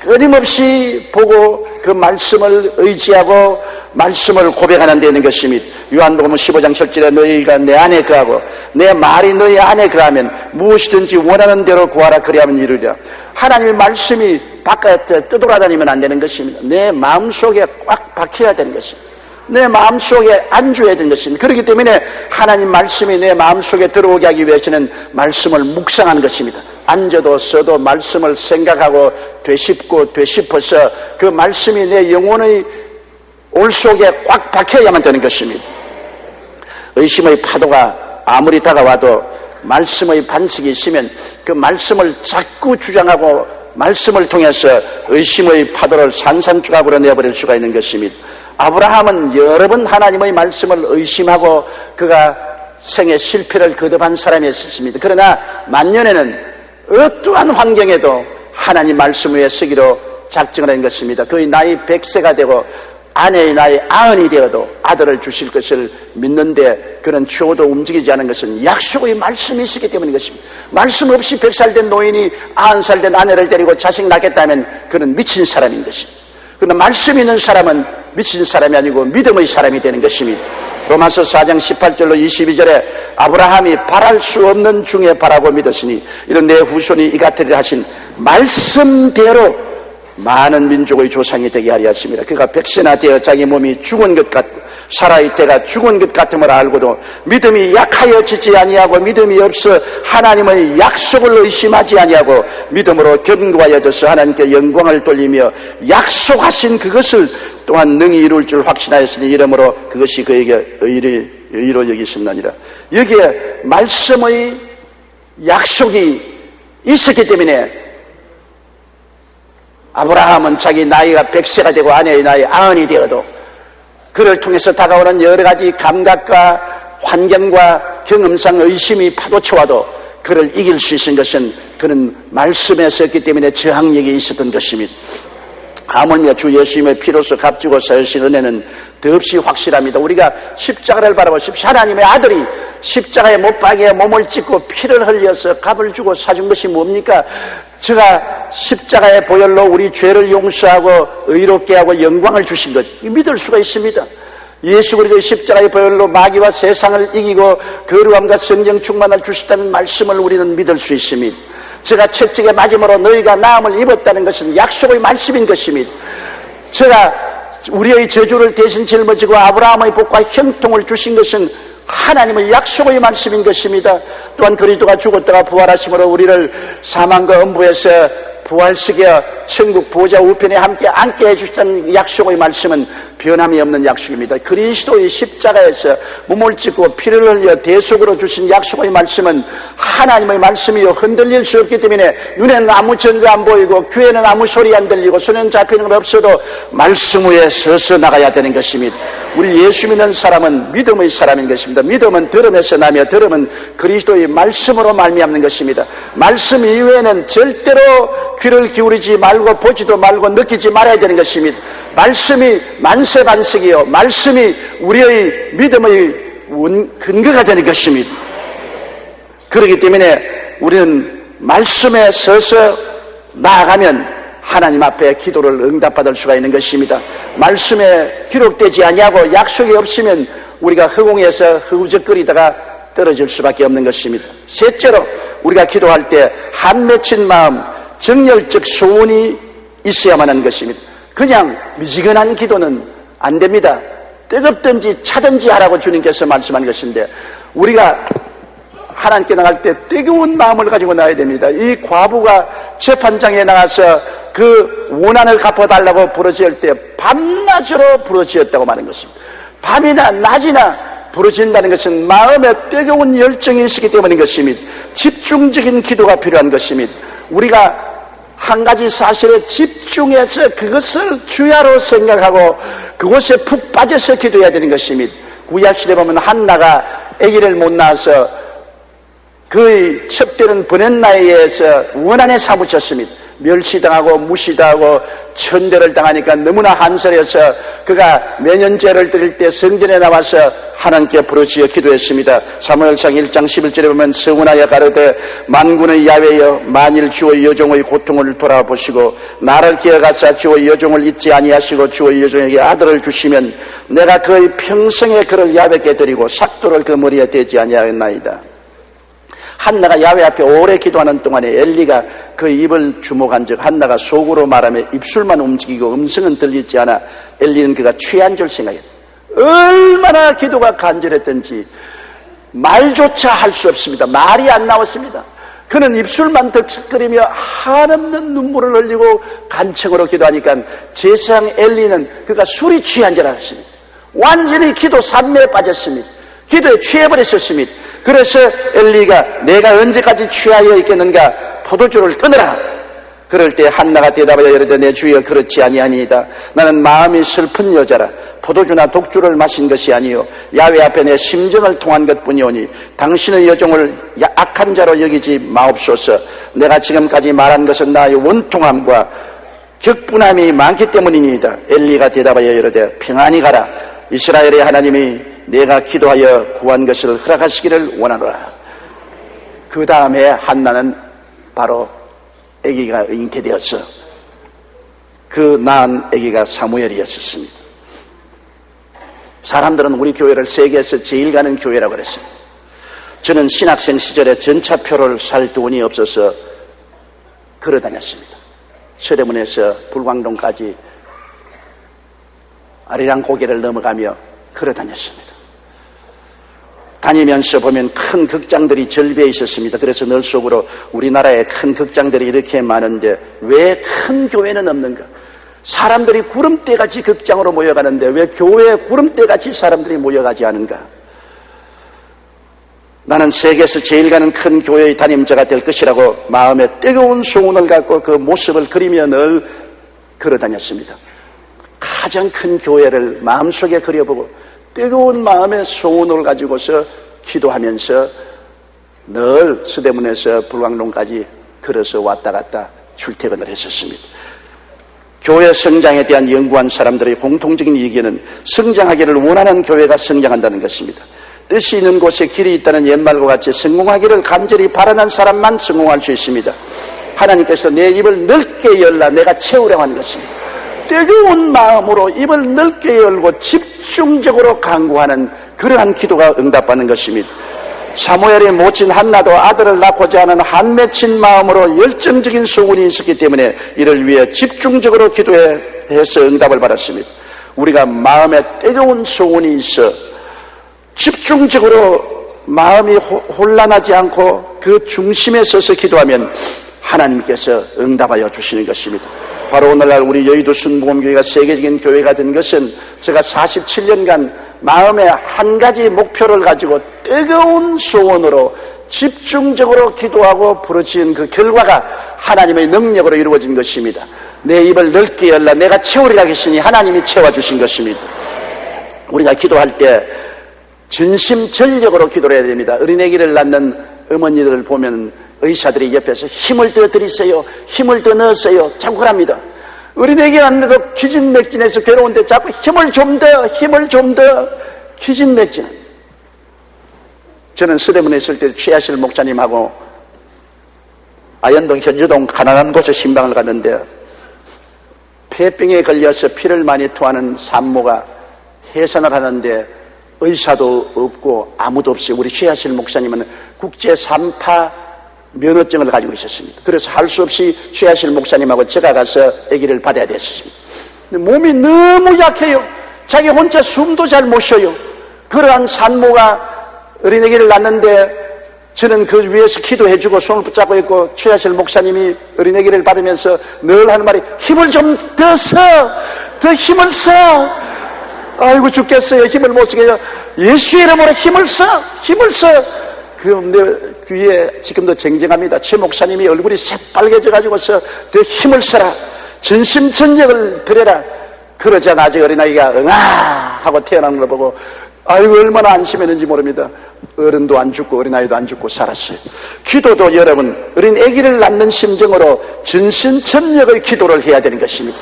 끊임없이 보고 그 말씀을 의지하고 말씀을 고백하는 데 있는 것입니다. 요한복음 15장 7절에 너희가 내 안에 거하고 내 말이 너희 안에 거하면 무엇이든지 원하는 대로 구하라 그리하면 이루리라. 하나님의 말씀이 바깥에 떠돌아다니면 안 되는 것입니다. 내 마음속에 꽉 박혀야 되는 것입니다. 내 마음속에 안주해야 되는 것입니다. 그렇기 때문에 하나님 말씀이 내 마음속에 들어오게 하기 위해서는 말씀을 묵상하는 것입니다. 앉아도 서도 말씀을 생각하고 되짚어서 그 말씀이 내 영혼의 올 속에 꽉 박혀야만 되는 것입니다. 의심의 파도가 아무리 다가와도 말씀의 반석이 있으면 그 말씀을 자꾸 주장하고 말씀을 통해서 의심의 파도를 산산조각으로 내버릴 수가 있는 것입니다. 아브라함은 여러 번 하나님의 말씀을 의심하고 그가 생애 실패를 거듭한 사람이었습니다. 그러나 만년에는 어떠한 환경에도 하나님 말씀 위에 서기로 작정을 한 것입니다. 그의 나이 100세가 되고 아내의 나이 90이 되어도 아들을 주실 것을 믿는데 그런 추호도 움직이지 않은 것은 약속의 말씀이 있었기 때문인 것입니다. 말씀 없이 100살 된 노인이 90살 된 아내를 데리고 자식 낳겠다면 그는 미친 사람인 것입니다. 그러나 말씀이 있는 사람은 미친 사람이 아니고 믿음의 사람이 되는 것입니다. 로마서 4장 18절로 22절에 아브라함이 바랄 수 없는 중에 바라고 믿었으니 이런 내 후손이 이 같으리라 하신 말씀대로 많은 민족의 조상이 되게 하리 하십니다. 그가 100세나 되어 자기 몸이 죽은 것 같고 살아있다가 죽은 것 같음을 알고도 믿음이 약하여지지 아니하고 믿음이 없어 하나님의 약속을 의심하지 아니하고 믿음으로 견고하여져서 하나님께 영광을 돌리며 약속하신 그것을 또한 능히 이룰 줄 확신하였으니 이러므로 그것이 그에게 의로 여기셨나니라. 여기에 말씀의 약속이 있었기 때문에 아브라함은 자기 나이가 100세가 되고 아내의 나이 90이 되어도 그를 통해서 다가오는 여러 가지 감각과 환경과 경험상 의심이 파도쳐와도 그를 이길 수 있는 것은 그는 말씀에 섰기 때문에 저항력이 있었던 것입니다. 하물며 주 예수님의 피로서 값지고 사유신 은혜는 더없이 확실합니다. 우리가 십자가를 바라보십시오. 하나님의 아들이 십자가에 못 박에 몸을 찢고 피를 흘려서 값을 주고 사준 것이 뭡니까? 제가 십자가의 보혈로 우리 죄를 용서하고 의롭게 하고 영광을 주신 것, 믿을 수가 있습니다. 예수 그리스도의 십자가의 보혈로 마귀와 세상을 이기고 거룩함과 성령 충만을 주시다는 말씀을 우리는 믿을 수 있습니다. 제가 채찍에 맞음으로 너희가 나음을 입었다는 것은 약속의 말씀인 것입니다. 제가 우리의 저주를 대신 짊어지고 아브라함의 복과 형통을 주신 것은 하나님의 약속의 말씀인 것입니다. 또한 그리스도가 죽었다가 부활하심으로 우리를 사망과 음부에서 부활시켜 천국 보좌 우편에 함께 앉게 해주시다는 약속의 말씀은 변함이 없는 약속입니다. 그리스도의 십자가에서 몸을 찢고 피를 흘려 대속으로 주신 약속의 말씀은 하나님의 말씀이요 흔들릴 수 없기 때문에 눈에는 아무 전가 안 보이고 귀에는 아무 소리 안 들리고 손에는 잡히는 건 없어도 말씀 위에 서서 나가야 되는 것입니다. 우리 예수 믿는 사람은 믿음의 사람인 것입니다. 믿음은 들음에서 나며 들음은 그리스도의 말씀으로 말미암는 것입니다. 말씀 이외에는 절대로 귀를 기울이지 말고 보지도 말고 느끼지 말아야 되는 것입니다. 말씀이 만세반석이요 말씀이 우리의 믿음의 근거가 되는 것입니다. 그렇기 때문에 우리는 말씀에 서서 나아가면 하나님 앞에 기도를 응답받을 수가 있는 것입니다. 말씀에 기록되지 아니하고 약속이 없으면 우리가 허공에서 허우적거리다가 떨어질 수밖에 없는 것입니다. 셋째로 우리가 기도할 때 한 맺힌 마음, 정열적 소원이 있어야만 하는 것입니다. 그냥 미지근한 기도는 안 됩니다. 뜨겁든지 차든지 하라고 주님께서 말씀한 것인데 우리가 하나님께 나갈 때 뜨거운 마음을 가지고 나가야 됩니다. 이 과부가 재판장에 나가서 그 원한을 갚아달라고 부르짖을 때 밤낮으로 부르짖었다고 말하는 것입니다. 밤이나 낮이나 부르짖는다는 것은 마음에 뜨거운 열정이 있기 때문인 것입니다. 집중적인 기도가 필요한 것입니다. 우리가 한 가지 사실에 집중해서 그것을 주야로 생각하고 그곳에 푹 빠져서 기도해야 되는 것입니다. 구약시대에 보면 한나가 아기를 못 낳아서 그의 첩되는 버넷나이에서 원한에 사무쳤습니다. 멸시당하고 무시당하고 천대를 당하니까 너무나 한설해서 그가 매년제를 드릴 때 성전에 나와서 하나님께 부르짖어 기도했습니다. 사무엘상 1장 11절에 보면 서운하여 가로되 만군의 야훼여 만일 주의 여종의 고통을 돌아보시고 나를 기억하사 주의 여종을 잊지 아니하시고 주의 여종에게 아들을 주시면 내가 그의 평생에 그를 야훼께 드리고 삭도를 그 머리에 대지 아니하였나이다. 한나가 야훼 앞에 오래 기도하는 동안에 엘리가 그 입을 주목한 즉 한나가 속으로 말하며 입술만 움직이고 음성은 들리지 않아 엘리는 그가 취한 줄 생각했다. 얼마나 기도가 간절했던지 말조차 할 수 없습니다. 말이 안 나왔습니다. 그는 입술만 덕석거리며 한없는 눈물을 흘리고 간청으로 기도하니까 제사장 엘리는 그가 술이 취한 줄 알았습니다. 완전히 기도 산매에 빠졌습니다. 기도에 취해버렸었습니다. 그래서 엘리가 내가 언제까지 취하여 있겠는가 포도주를 끊으라. 그럴 때 한나가 대답하여 이르되 내 주여 그렇지 아니하니이다. 나는 마음이 슬픈 여자라. 포도주나 독주를 마신 것이 아니요 야훼 앞에 내 심정을 통한 것뿐이오니 당신의 여종을 악한 자로 여기지 마옵소서. 내가 지금까지 말한 것은 나의 원통함과 격분함이 많기 때문이니이다. 엘리가 대답하여 이르되 평안히 가라. 이스라엘의 하나님이 내가 기도하여 구한 것을 허락하시기를 원하노라. 그 다음에 한나는 바로 아기가 잉태되었어. 그 낳은 아기가 사무엘이었습니다. 사람들은 우리 교회를 세계에서 제일 가는 교회라고 그랬습니다. 저는 신학생 시절에 전차표를 살 돈이 없어서 걸어다녔습니다. 서대문에서 불광동까지 아리랑 고개를 넘어가며 걸어다녔습니다. 다니면서 보면 큰 극장들이 절비해 있었습니다. 그래서 늘 속으로 우리나라에 큰 극장들이 이렇게 많은데 왜 큰 교회는 없는가? 사람들이 구름대같이 극장으로 모여가는데 왜 교회에 구름대같이 사람들이 모여가지 않은가? 나는 세계에서 제일 가는 큰 교회의 담임자가 될 것이라고 마음에 뜨거운 소원을 갖고 그 모습을 그리며 늘 걸어다녔습니다. 가장 큰 교회를 마음속에 그려보고 뜨거운 마음의 소원을 가지고서 기도하면서 늘 서대문에서 불광동까지 걸어서 왔다 갔다 출퇴근을 했었습니다. 교회 성장에 대한 연구한 사람들의 공통적인 의견은 성장하기를 원하는 교회가 성장한다는 것입니다. 뜻이 있는 곳에 길이 있다는 옛말과 같이 성공하기를 간절히 바라는 사람만 성공할 수 있습니다. 하나님께서 내 입을 넓게 열라 내가 채우려고 하는 것입니다. 뜨거운 마음으로 입을 넓게 열고 집중적으로 간구하는 그러한 기도가 응답받는 것입니다. 사무엘의 모친 한나도 아들을 낳고자 하는 한맺힌 마음으로 열정적인 소원이 있었기 때문에 이를 위해 집중적으로 기도해서 응답을 받았습니다. 우리가 마음에 뜨거운 소원이 있어 집중적으로 마음이 혼란하지 않고 그 중심에 서서 기도하면 하나님께서 응답하여 주시는 것입니다. 바로 오늘날 우리 여의도 순복음교회가 세계적인 교회가 된 것은 제가 47년간 마음에 한 가지 목표를 가지고 뜨거운 소원으로 집중적으로 기도하고 부르짖은 그 결과가 하나님의 능력으로 이루어진 것입니다. 내 입을 넓게 열라 내가 채우리라 했으니 하나님이 채워주신 것입니다. 우리가 기도할 때 전심전력으로 기도를 해야 됩니다. 어린애기를 낳는 어머니들을 보면 의사들이 옆에서 힘을 더 드리세요, 힘을 더 넣으세요 자꾸 그럽니다. 어린애기 낳는데도 기진맥진해서 괴로운데 자꾸 힘을 좀 더 기진맥진. 저는 서대문에 있을 때 최하실 목사님하고 아현동 현주동 가난한 곳에 신방을 갔는데 폐병에 걸려서 피를 많이 토하는 산모가 해산을 하는데 의사도 없고 아무도 없이 우리 최하실 목사님은 국제 3파 면허증을 가지고 있었습니다. 그래서 할 수 없이 최하실 목사님하고 제가 가서 아기를 받아야 됐습니다. 몸이 너무 약해요. 자기 혼자 숨도 잘 못 쉬어요. 그러한 산모가 어린아기를 낳는데 저는 그 위에서 기도해주고 손을 붙잡고 있고 최하실 목사님이 어린아기를 받으면서 늘 하는 말이 힘을 좀 더 힘을 써. 아이고 죽겠어요. 힘을 못 쓰게 해요. 예수의 이름으로 힘을 써. 그럼 내 귀에 지금도 쟁쟁합니다. 최 목사님이 얼굴이 새빨개져 가지고서 더 힘을 써라. 전심전력을 드려라. 그러자 아직 어린아이가 응아 하고 태어나는 걸 보고 아이고 얼마나 안심했는지 모릅니다. 어른도 안 죽고 어린아이도 안 죽고 살았어요. 기도도 여러분 어린아기를 낳는 심정으로 전심전력의 기도를 해야 되는 것입니다.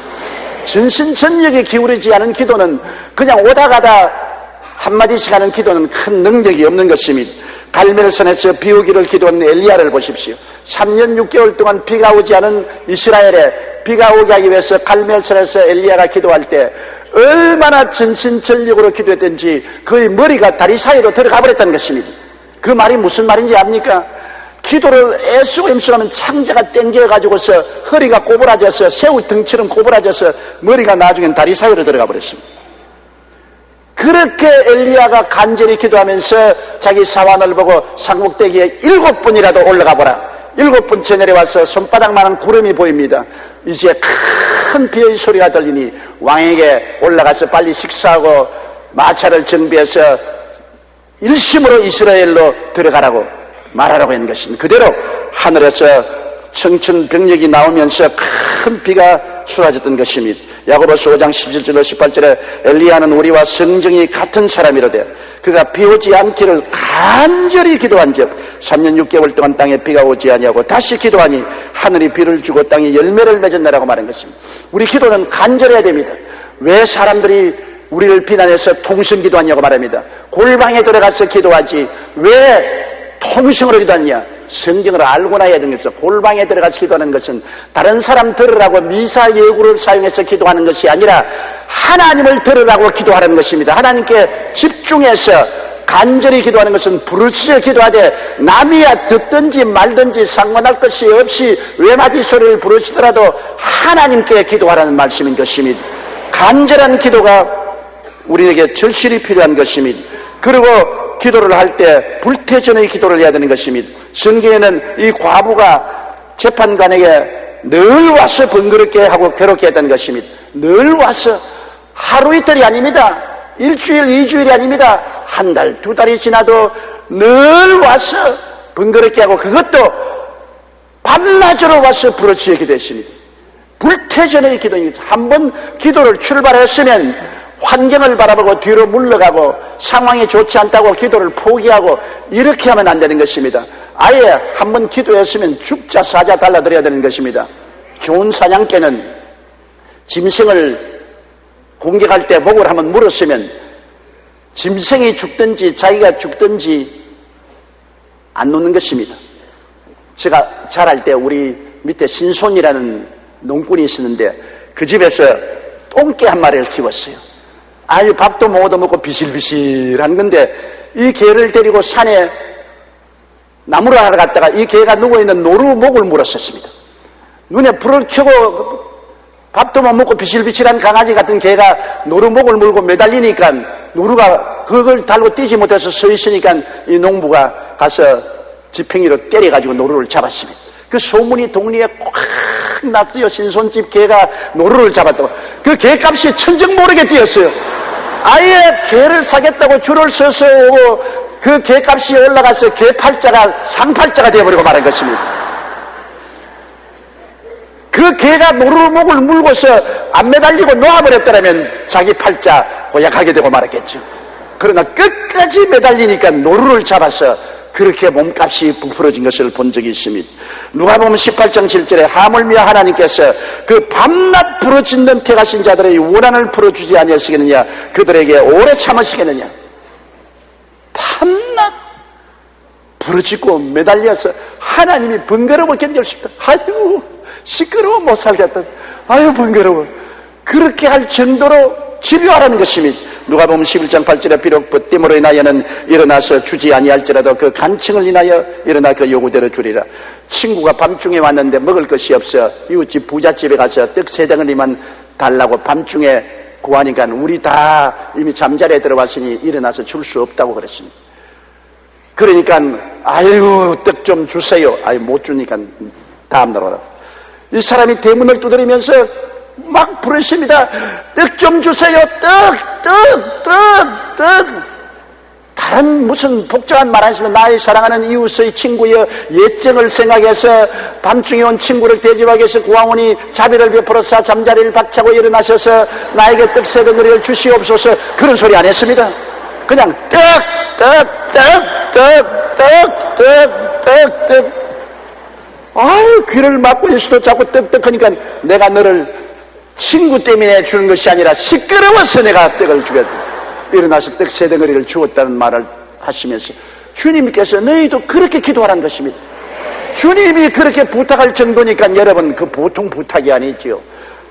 전심전력에 기울이지 않은 기도는 그냥 오다 가다 한마디씩 하는 기도는 큰 능력이 없는 것입니다. 갈멜산에서 비 오기를 기도한 엘리야를 보십시오. 3년 6개월 동안 비가 오지 않은 이스라엘에 비가 오게 하기 위해서 갈멜산에서 엘리야가 기도할 때 얼마나 전심전력으로 기도했던지 그의 머리가 다리 사이로 들어가 버렸다는 것입니다. 그 말이 무슨 말인지 압니까? 기도를 애쓰고 힘쓰면 창자가 땡겨가지고서 허리가 꼬부라져서 새우 등처럼 꼬부라져서 머리가 나중엔 다리 사이로 들어가 버렸습니다. 그렇게 엘리야가 간절히 기도하면서 자기 사환을 보고 상국대기에 7번이라도 올라가 보라. 7번째 내려와서 손바닥만한 구름이 보입니다. 이제 큰 비의 소리가 들리니 왕에게 올라가서 빨리 식사하고 마차를 정비해서 일심으로 이스라엘로 들어가라고 말하라고 했는 것입니다. 그대로 하늘에서 청천벽력이 나오면서 큰 비가 쏟아졌던 것입니다. 야고보서 5장 17절로 18절에 엘리야는 우리와 성정이 같은 사람이로되 그가 비 오지 않기를 간절히 기도한즉 3년 6개월 동안 땅에 비가 오지 아니하고 다시 기도하니 하늘이 비를 주고 땅이 열매를 맺었나라고 말한 것입니다. 우리 기도는 간절해야 됩니다. 왜 사람들이 우리를 비난해서 통성기도하냐고 말합니다. 골방에 들어가서 기도하지 왜 통성으로 기도하냐? 성경을 알고나 해야 되는 것이죠. 골방에 들어가서 기도하는 것은 다른 사람 들으라고 미사 예구를 사용해서 기도하는 것이 아니라 하나님을 들으라고 기도하는 것입니다. 하나님께 집중해서 간절히 기도하는 것은 부르짖어 기도하되 남이야 듣든지 말든지 상관할 것이 없이 외마디 소리를 부르시더라도 하나님께 기도하라는 말씀인 것입니다. 간절한 기도가 우리에게 절실히 필요한 것입니다. 그리고 기도를 할 때 불태전의 기도를 해야 되는 것입니다. 성경에는 이 과부가 재판관에게 늘 와서 번거롭게 하고 괴롭게 했다는 것입니다. 늘 와서 하루 이틀이 아닙니다. 일주일, 2주일이 아닙니다. 한 달, 2달이 지나도 늘 와서 번거롭게 하고 그것도 밤낮으로 와서 부르짖어 기도했습니다. 불태전의 기도입니다. 한번 기도를 출발했으면 환경을 바라보고 뒤로 물러가고 상황이 좋지 않다고 기도를 포기하고 이렇게 하면 안 되는 것입니다. 아예 한번 기도했으면 죽자 사자 달라드려야 되는 것입니다. 좋은 사냥개는 짐승을 공격할 때 목을 한번 물었으면 짐승이 죽든지 자기가 죽든지 안 놓는 것입니다. 제가 자랄 때 우리 밑에 신손이라는 농꾼이 있었는데 그 집에서 똥개 한 마리를 키웠어요. 아유, 밥도 못 얻어먹고 비실비실한 건데 이 개를 데리고 산에 나무를 하러 갔다가 이 개가 누워있는 노루목을 물었었습니다. 눈에 불을 켜고 밥도 못 먹고 비실비실한 강아지 같은 개가 노루목을 물고 매달리니까 노루가 그걸 달고 뛰지 못해서 서 있으니까 이 농부가 가서 지팡이로 때려가지고 노루를 잡았습니다. 그 소문이 동리에 꽉 났어요. 신손집 개가 노루를 잡았다고. 그 개값이 천정 모르게 뛰었어요. 아예 개를 사겠다고 줄을 서서 오고 그 개값이 올라가서 개팔자가 상팔자가 되어버리고 말한 것입니다. 그 개가 노루목을 물고서 안 매달리고 놓아버렸더라면 자기 팔자 고약하게 되고 말았겠죠. 그러나 끝까지 매달리니까 노루를 잡아서 그렇게 몸값이 부풀어진 것을 본 적이 있습니다. 누가복음 18장 7절에 하물며 하나님께서 그 밤낮 부르짖는 택하신 자들의 원한을 풀어주지 아니하시겠느냐, 그들에게 오래 참으시겠느냐. 밤낮 부르짖고 매달려서 하나님이 번거로워 견딜 수 있다. 아유, 시끄러워 못 살겠다. 아유, 번거로워. 그렇게 할 정도로 집요하라는 것입니다. 누가복음 11장 8절에 비록 벗됨으로 인하여는 일어나서 주지 아니할지라도 그 간청을 인하여 일어나 그 요구대로 주리라. 친구가 밤중에 왔는데 먹을 것이 없어 이웃집 부잣집에 가서 떡 3덩어리만 달라고 밤중에 구하니까 우리 다 이미 잠자리에 들어왔으니 일어나서 줄 수 없다고 그랬습니다. 그러니까 아유, 떡 좀 주세요. 아유, 못 주니까 다음날 오라고. 이 사람이 대문을 두드리면서 막 부르십니다. 떡 좀 주세요. 떡. 다른 무슨 복잡한 말 하시면 나의 사랑하는 이웃의 친구여 예정을 생각해서 밤중에 온 친구를 대접하기 위해서 구하오니 자비를 베풀어서 잠자리를 박차고 일어나셔서 나에게 떡 3덩어리를 주시옵소서. 그런 소리 안 했습니다. 그냥 떡. 아유, 귀를 막고 있어도 자꾸 떡떡하니까 내가 너를 친구 때문에 주는 것이 아니라 시끄러워서 내가 떡을 주겠다. 일어나서 떡 3덩어리를 주었다는 말을 하시면서 주님께서 너희도 그렇게 기도하라는 것입니다. 주님이 그렇게 부탁할 정도니까 여러분, 그 보통 부탁이 아니지요.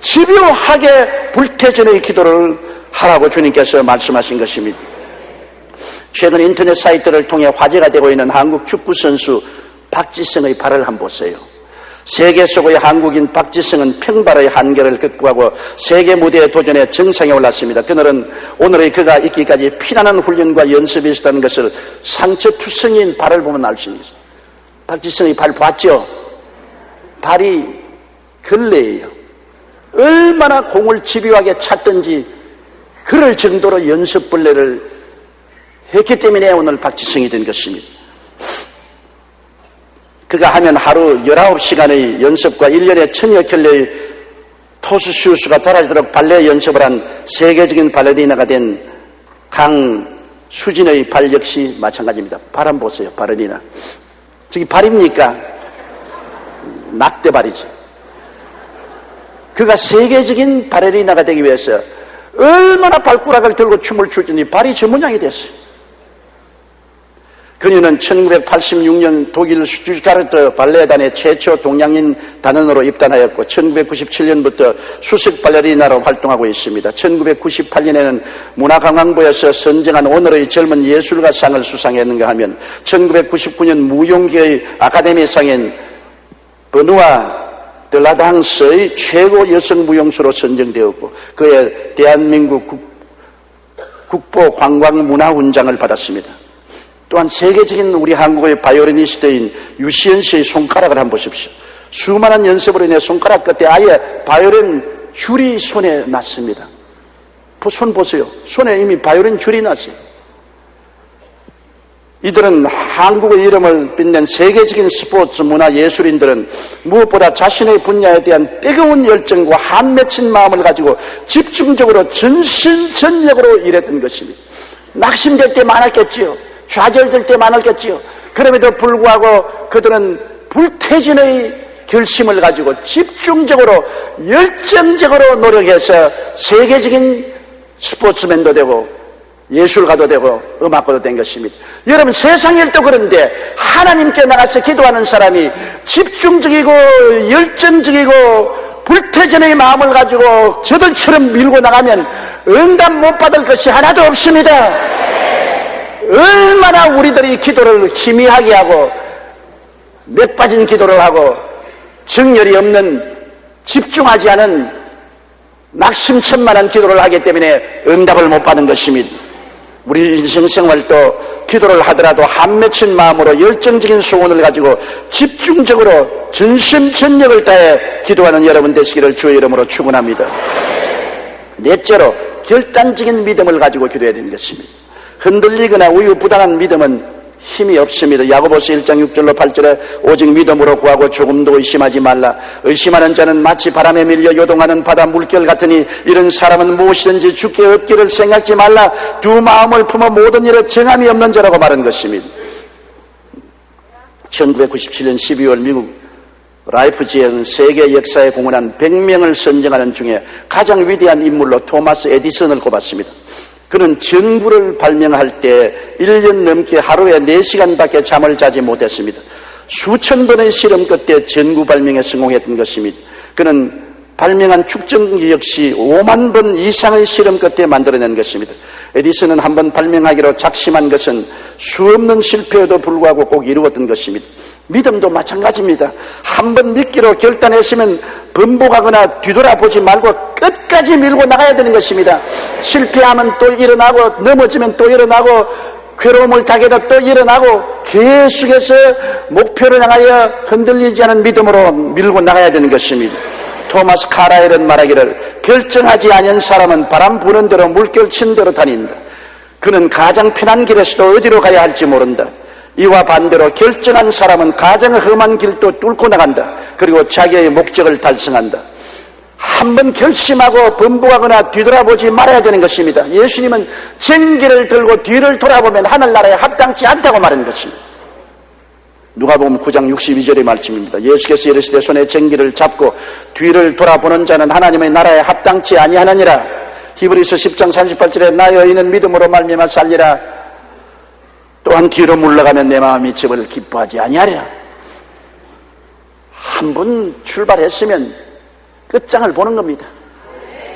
집요하게 불태전의 기도를 하라고 주님께서 말씀하신 것입니다. 최근 인터넷 사이트를 통해 화제가 되고 있는 한국 축구선수 박지성의 발을 한번 보세요. 세계 속의 한국인 박지성은 평발의 한계를 극복하고 세계 무대에 도전해 정상에 올랐습니다. 그날은 오늘의 그가 있기까지 피나는 훈련과 연습이 있었다는 것을 상처투성이인 발을 보면 알 수 있습니다. 박지성의 발 봤죠? 발이 걸레예요. 얼마나 공을 집요하게 찼든지 그럴 정도로 연습벌레를 했기 때문에 오늘 박지성이 된 것입니다. 그가 하면 하루 19시간의 연습과 1년에 1000여 켤레의 토수시우스가 달아지도록 발레 연습을 한 세계적인 발레리나가 된 강수진의 발 역시 마찬가지입니다. 발 한번 보세요. 발레리나. 저기 발입니까? 낙대발이죠. 그가 세계적인 발레리나가 되기 위해서 얼마나 발가락을 들고 춤을 추더니 발이 저 모양이 됐어요. 그녀는 1986년 독일 슈투트가르트 발레단의 최초 동양인 단원으로 입단하였고 1997년부터 수석 발레리나로 활동하고 있습니다. 1998년에는 문화관광부에서 선정한 오늘의 젊은 예술가상을 수상했는가 하면 1999년 무용계의 아카데미상인 버누아 들라당스의 최고 여성 무용수로 선정되었고 그의 대한민국 국보 관광문화훈장을 받았습니다. 또한 세계적인 우리 한국의 바이올리니스트인 유시연 씨의 손가락을 한번 보십시오. 수많은 연습으로 인해 손가락 끝에 아예 바이올린 줄이 손에 났습니다. 손 보세요. 손에 이미 바이올린 줄이 났어요. 이들은 한국의 이름을 빛낸 세계적인 스포츠 문화 예술인들은 무엇보다 자신의 분야에 대한 뜨거운 열정과 한맺힌 마음을 가지고 집중적으로 전신전력으로 일했던 것입니다. 낙심될 때 많았겠지요. 좌절될 때 많았겠지요. 그럼에도 불구하고 그들은 불태진의 결심을 가지고 집중적으로 열정적으로 노력해서 세계적인 스포츠맨도 되고 예술가도 되고 음악가도 된 것입니다. 여러분, 세상 일도 그런데 하나님께 나가서 기도하는 사람이 집중적이고 열정적이고 불태전의 마음을 가지고 저들처럼 밀고 나가면 응답 못 받을 것이 하나도 없습니다. 얼마나 우리들이 기도를 희미하게 하고 몇 빠진 기도를 하고 정열이 없는, 집중하지 않은 낙심천만한 기도를 하기 때문에 응답을 못 받는 것입니다. 우리 인생생활도 기도를 하더라도 한 맺힌 마음으로 열정적인 소원을 가지고 집중적으로 전심전력을 다해 기도하는 여러분 되시기를 주의 이름으로 축원합니다. 넷째로 결단적인 믿음을 가지고 기도해야 되는 것입니다. 흔들리거나 우유부단한 믿음은 힘이 없습니다. 야고보서 1장 6절로 8절에 오직 믿음으로 구하고 조금도 의심하지 말라. 의심하는 자는 마치 바람에 밀려 요동하는 바다 물결 같으니 이런 사람은 무엇이든지 주께 얻기를 생각지 말라. 두 마음을 품어 모든 일에 정함이 없는 자라고 말한 것입니다. 1997년 12월 미국 라이프지에는 세계 역사에 공헌한 100명을 선정하는 중에 가장 위대한 인물로 토마스 에디슨을 꼽았습니다. 그는 전구를 발명할 때 1년 넘게 하루에 4시간밖에 잠을 자지 못했습니다. 수천 번의 실험 끝에 전구 발명에 성공했던 것입니다. 그는 발명한 축전기 역시 5만 번 이상의 실험 끝에 만들어낸 것입니다. 에디슨은 한번 발명하기로 작심한 것은 수없는 실패에도 불구하고 꼭 이루었던 것입니다. 믿음도 마찬가지입니다. 한번 믿기로 결단했으면 번복하거나 뒤돌아보지 말고 끝까지 밀고 나가야 되는 것입니다. 실패하면 또 일어나고, 넘어지면 또 일어나고, 괴로움을 당해도 또 일어나고, 계속해서 목표를 향하여 흔들리지 않은 믿음으로 밀고 나가야 되는 것입니다. 토마스 카라엘은 말하기를 결정하지 않은 사람은 바람 부는 대로 물결 친 대로 다닌다. 그는 가장 편한 길에서도 어디로 가야 할지 모른다. 이와 반대로 결정한 사람은 가장 험한 길도 뚫고 나간다. 그리고 자기의 목적을 달성한다. 한번 결심하고 번복하거나 뒤돌아보지 말아야 되는 것입니다. 예수님은 쟁기를 들고 뒤를 돌아보면 하늘나라에 합당치 않다고 말한 것입니다. 누가복음 9장 62절의 말씀입니다. 예수께서 이르시되 손에 쟁기를 잡고 뒤를 돌아보는 자는 하나님의 나라에 합당치 아니하느니라. 히브리서 10장 38절에 나의 의인은 믿음으로 말미암아 살리라. 또한 뒤로 물러가면 내 마음이 저를 기뻐하지 아니하리라. 한 번 출발했으면 끝장을 보는 겁니다.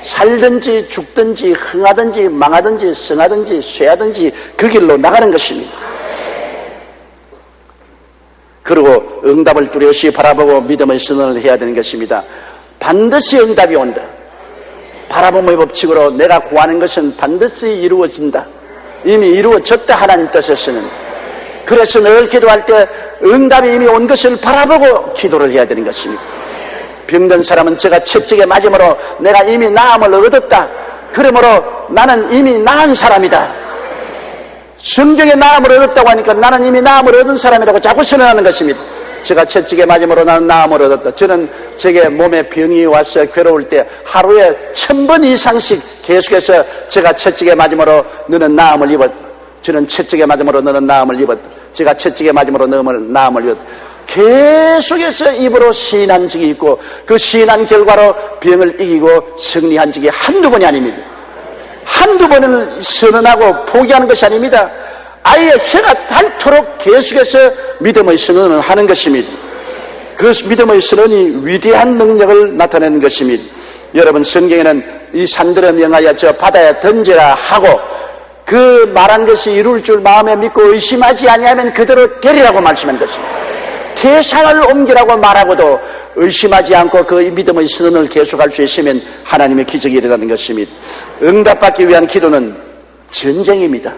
살든지 죽든지 흥하든지 망하든지 성하든지 쇠하든지 그 길로 나가는 것입니다. 그리고 응답을 뚜렷이 바라보고 믿음의 선언을 해야 되는 것입니다. 반드시 응답이 온다. 바라봄의 법칙으로 내가 구하는 것은 반드시 이루어진다. 이미 이루어졌다. 하나님 뜻에서는. 그래서 늘 기도할 때 응답이 이미 온 것을 바라보고 기도를 해야 되는 것입니다. 병든 사람은 제가 채찍에 맞음으로 내가 이미 나음을 얻었다. 그러므로 나는 이미 나은 사람이다. 성경에 나음을 얻었다고 하니까 나는 이미 나음을 얻은 사람이라고 자꾸 선언하는 것입니다. 제가 채찍에 맞음으로 나는 나음을 얻었다. 저는 제게 몸에 병이 와서 괴로울 때 하루에 1000번 이상씩 계속해서 제가 채찍에 맞음으로 너는 나음을 입었다. 저는 채찍에 맞음으로 너는 나음을 입었다. 제가 채찍에 맞음으로 너는 나음을 입었다. 계속해서 입으로 시인한 적이 있고 그 시인한 결과로 병을 이기고 승리한 적이 한두 번이 아닙니다. 한두 번을 선언하고 포기하는 것이 아닙니다. 아예 해가 닳도록 계속해서 믿음의 선언을 하는 것입니다. 그 믿음의 선언이 위대한 능력을 나타내는 것입니다. 여러분, 성경에는 이 산들을 명하여 저 바다에 던지라 하고 그 말한 것이 이룰 줄 마음에 믿고 의심하지 아니하면 그대로 되리라고 말씀한 것입니다. 태산을 옮기라고 말하고도 의심하지 않고 그 믿음의 선언을 계속할 수 있으면 하나님의 기적이 일어나는 것입니다. 응답받기 위한 기도는 전쟁입니다.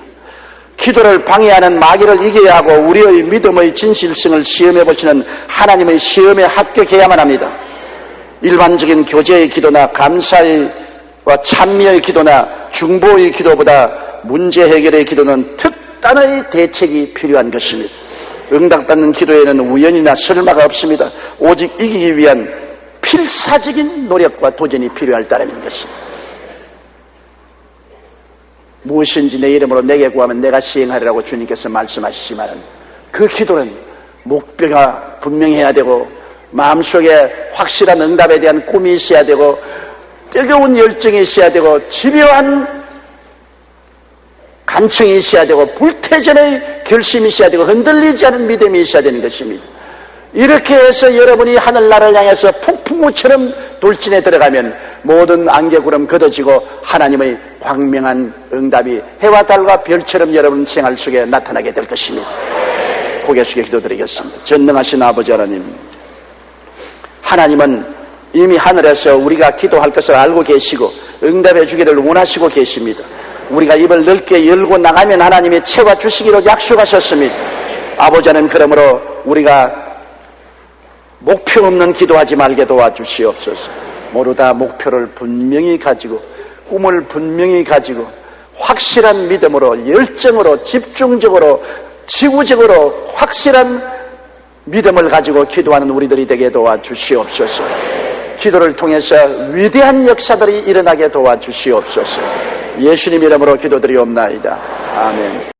기도를 방해하는 마귀를 이겨야 하고 우리의 믿음의 진실성을 시험해 보시는 하나님의 시험에 합격해야만 합니다. 일반적인 교제의 기도나 감사와 찬미의 기도나 중보의 기도보다 문제 해결의 기도는 특단의 대책이 필요한 것입니다. 응답받는 기도에는 우연이나 설마가 없습니다. 오직 이기기 위한 필사적인 노력과 도전이 필요할 따름인 것입니다. 무엇인지 내 이름으로 내게 구하면 내가 시행하리라고 주님께서 말씀하시지만 그 기도는 목표가 분명해야 되고 마음속에 확실한 응답에 대한 꿈이 있어야 되고 뜨거운 열정이 있어야 되고 집요한 간청이 있어야 되고 불태전의 결심이 있어야 되고 흔들리지 않은 믿음이 있어야 되는 것입니다. 이렇게 해서 여러분이 하늘나라를 향해서 폭풍우처럼 돌진에 들어가면 모든 안개구름 걷어지고 하나님의 광명한 응답이 해와 달과 별처럼 여러분 생활 속에 나타나게 될 것입니다. 고개 숙여 기도드리겠습니다. 전능하신 아버지 하나님, 하나님은 이미 하늘에서 우리가 기도할 것을 알고 계시고 응답해 주기를 원하시고 계십니다. 우리가 입을 넓게 열고 나가면 하나님이 채워 주시기로 약속하셨습니다. 아버지 하나님, 그러므로 우리가 목표 없는 기도하지 말게 도와주시옵소서. 모두 다 목표를 분명히 가지고 꿈을 분명히 가지고 확실한 믿음으로 열정으로 집중적으로 지구적으로 확실한 믿음을 가지고 기도하는 우리들이 되게 도와주시옵소서. 기도를 통해서 위대한 역사들이 일어나게 도와주시옵소서. 예수님 이름으로 기도드리옵나이다. 아멘.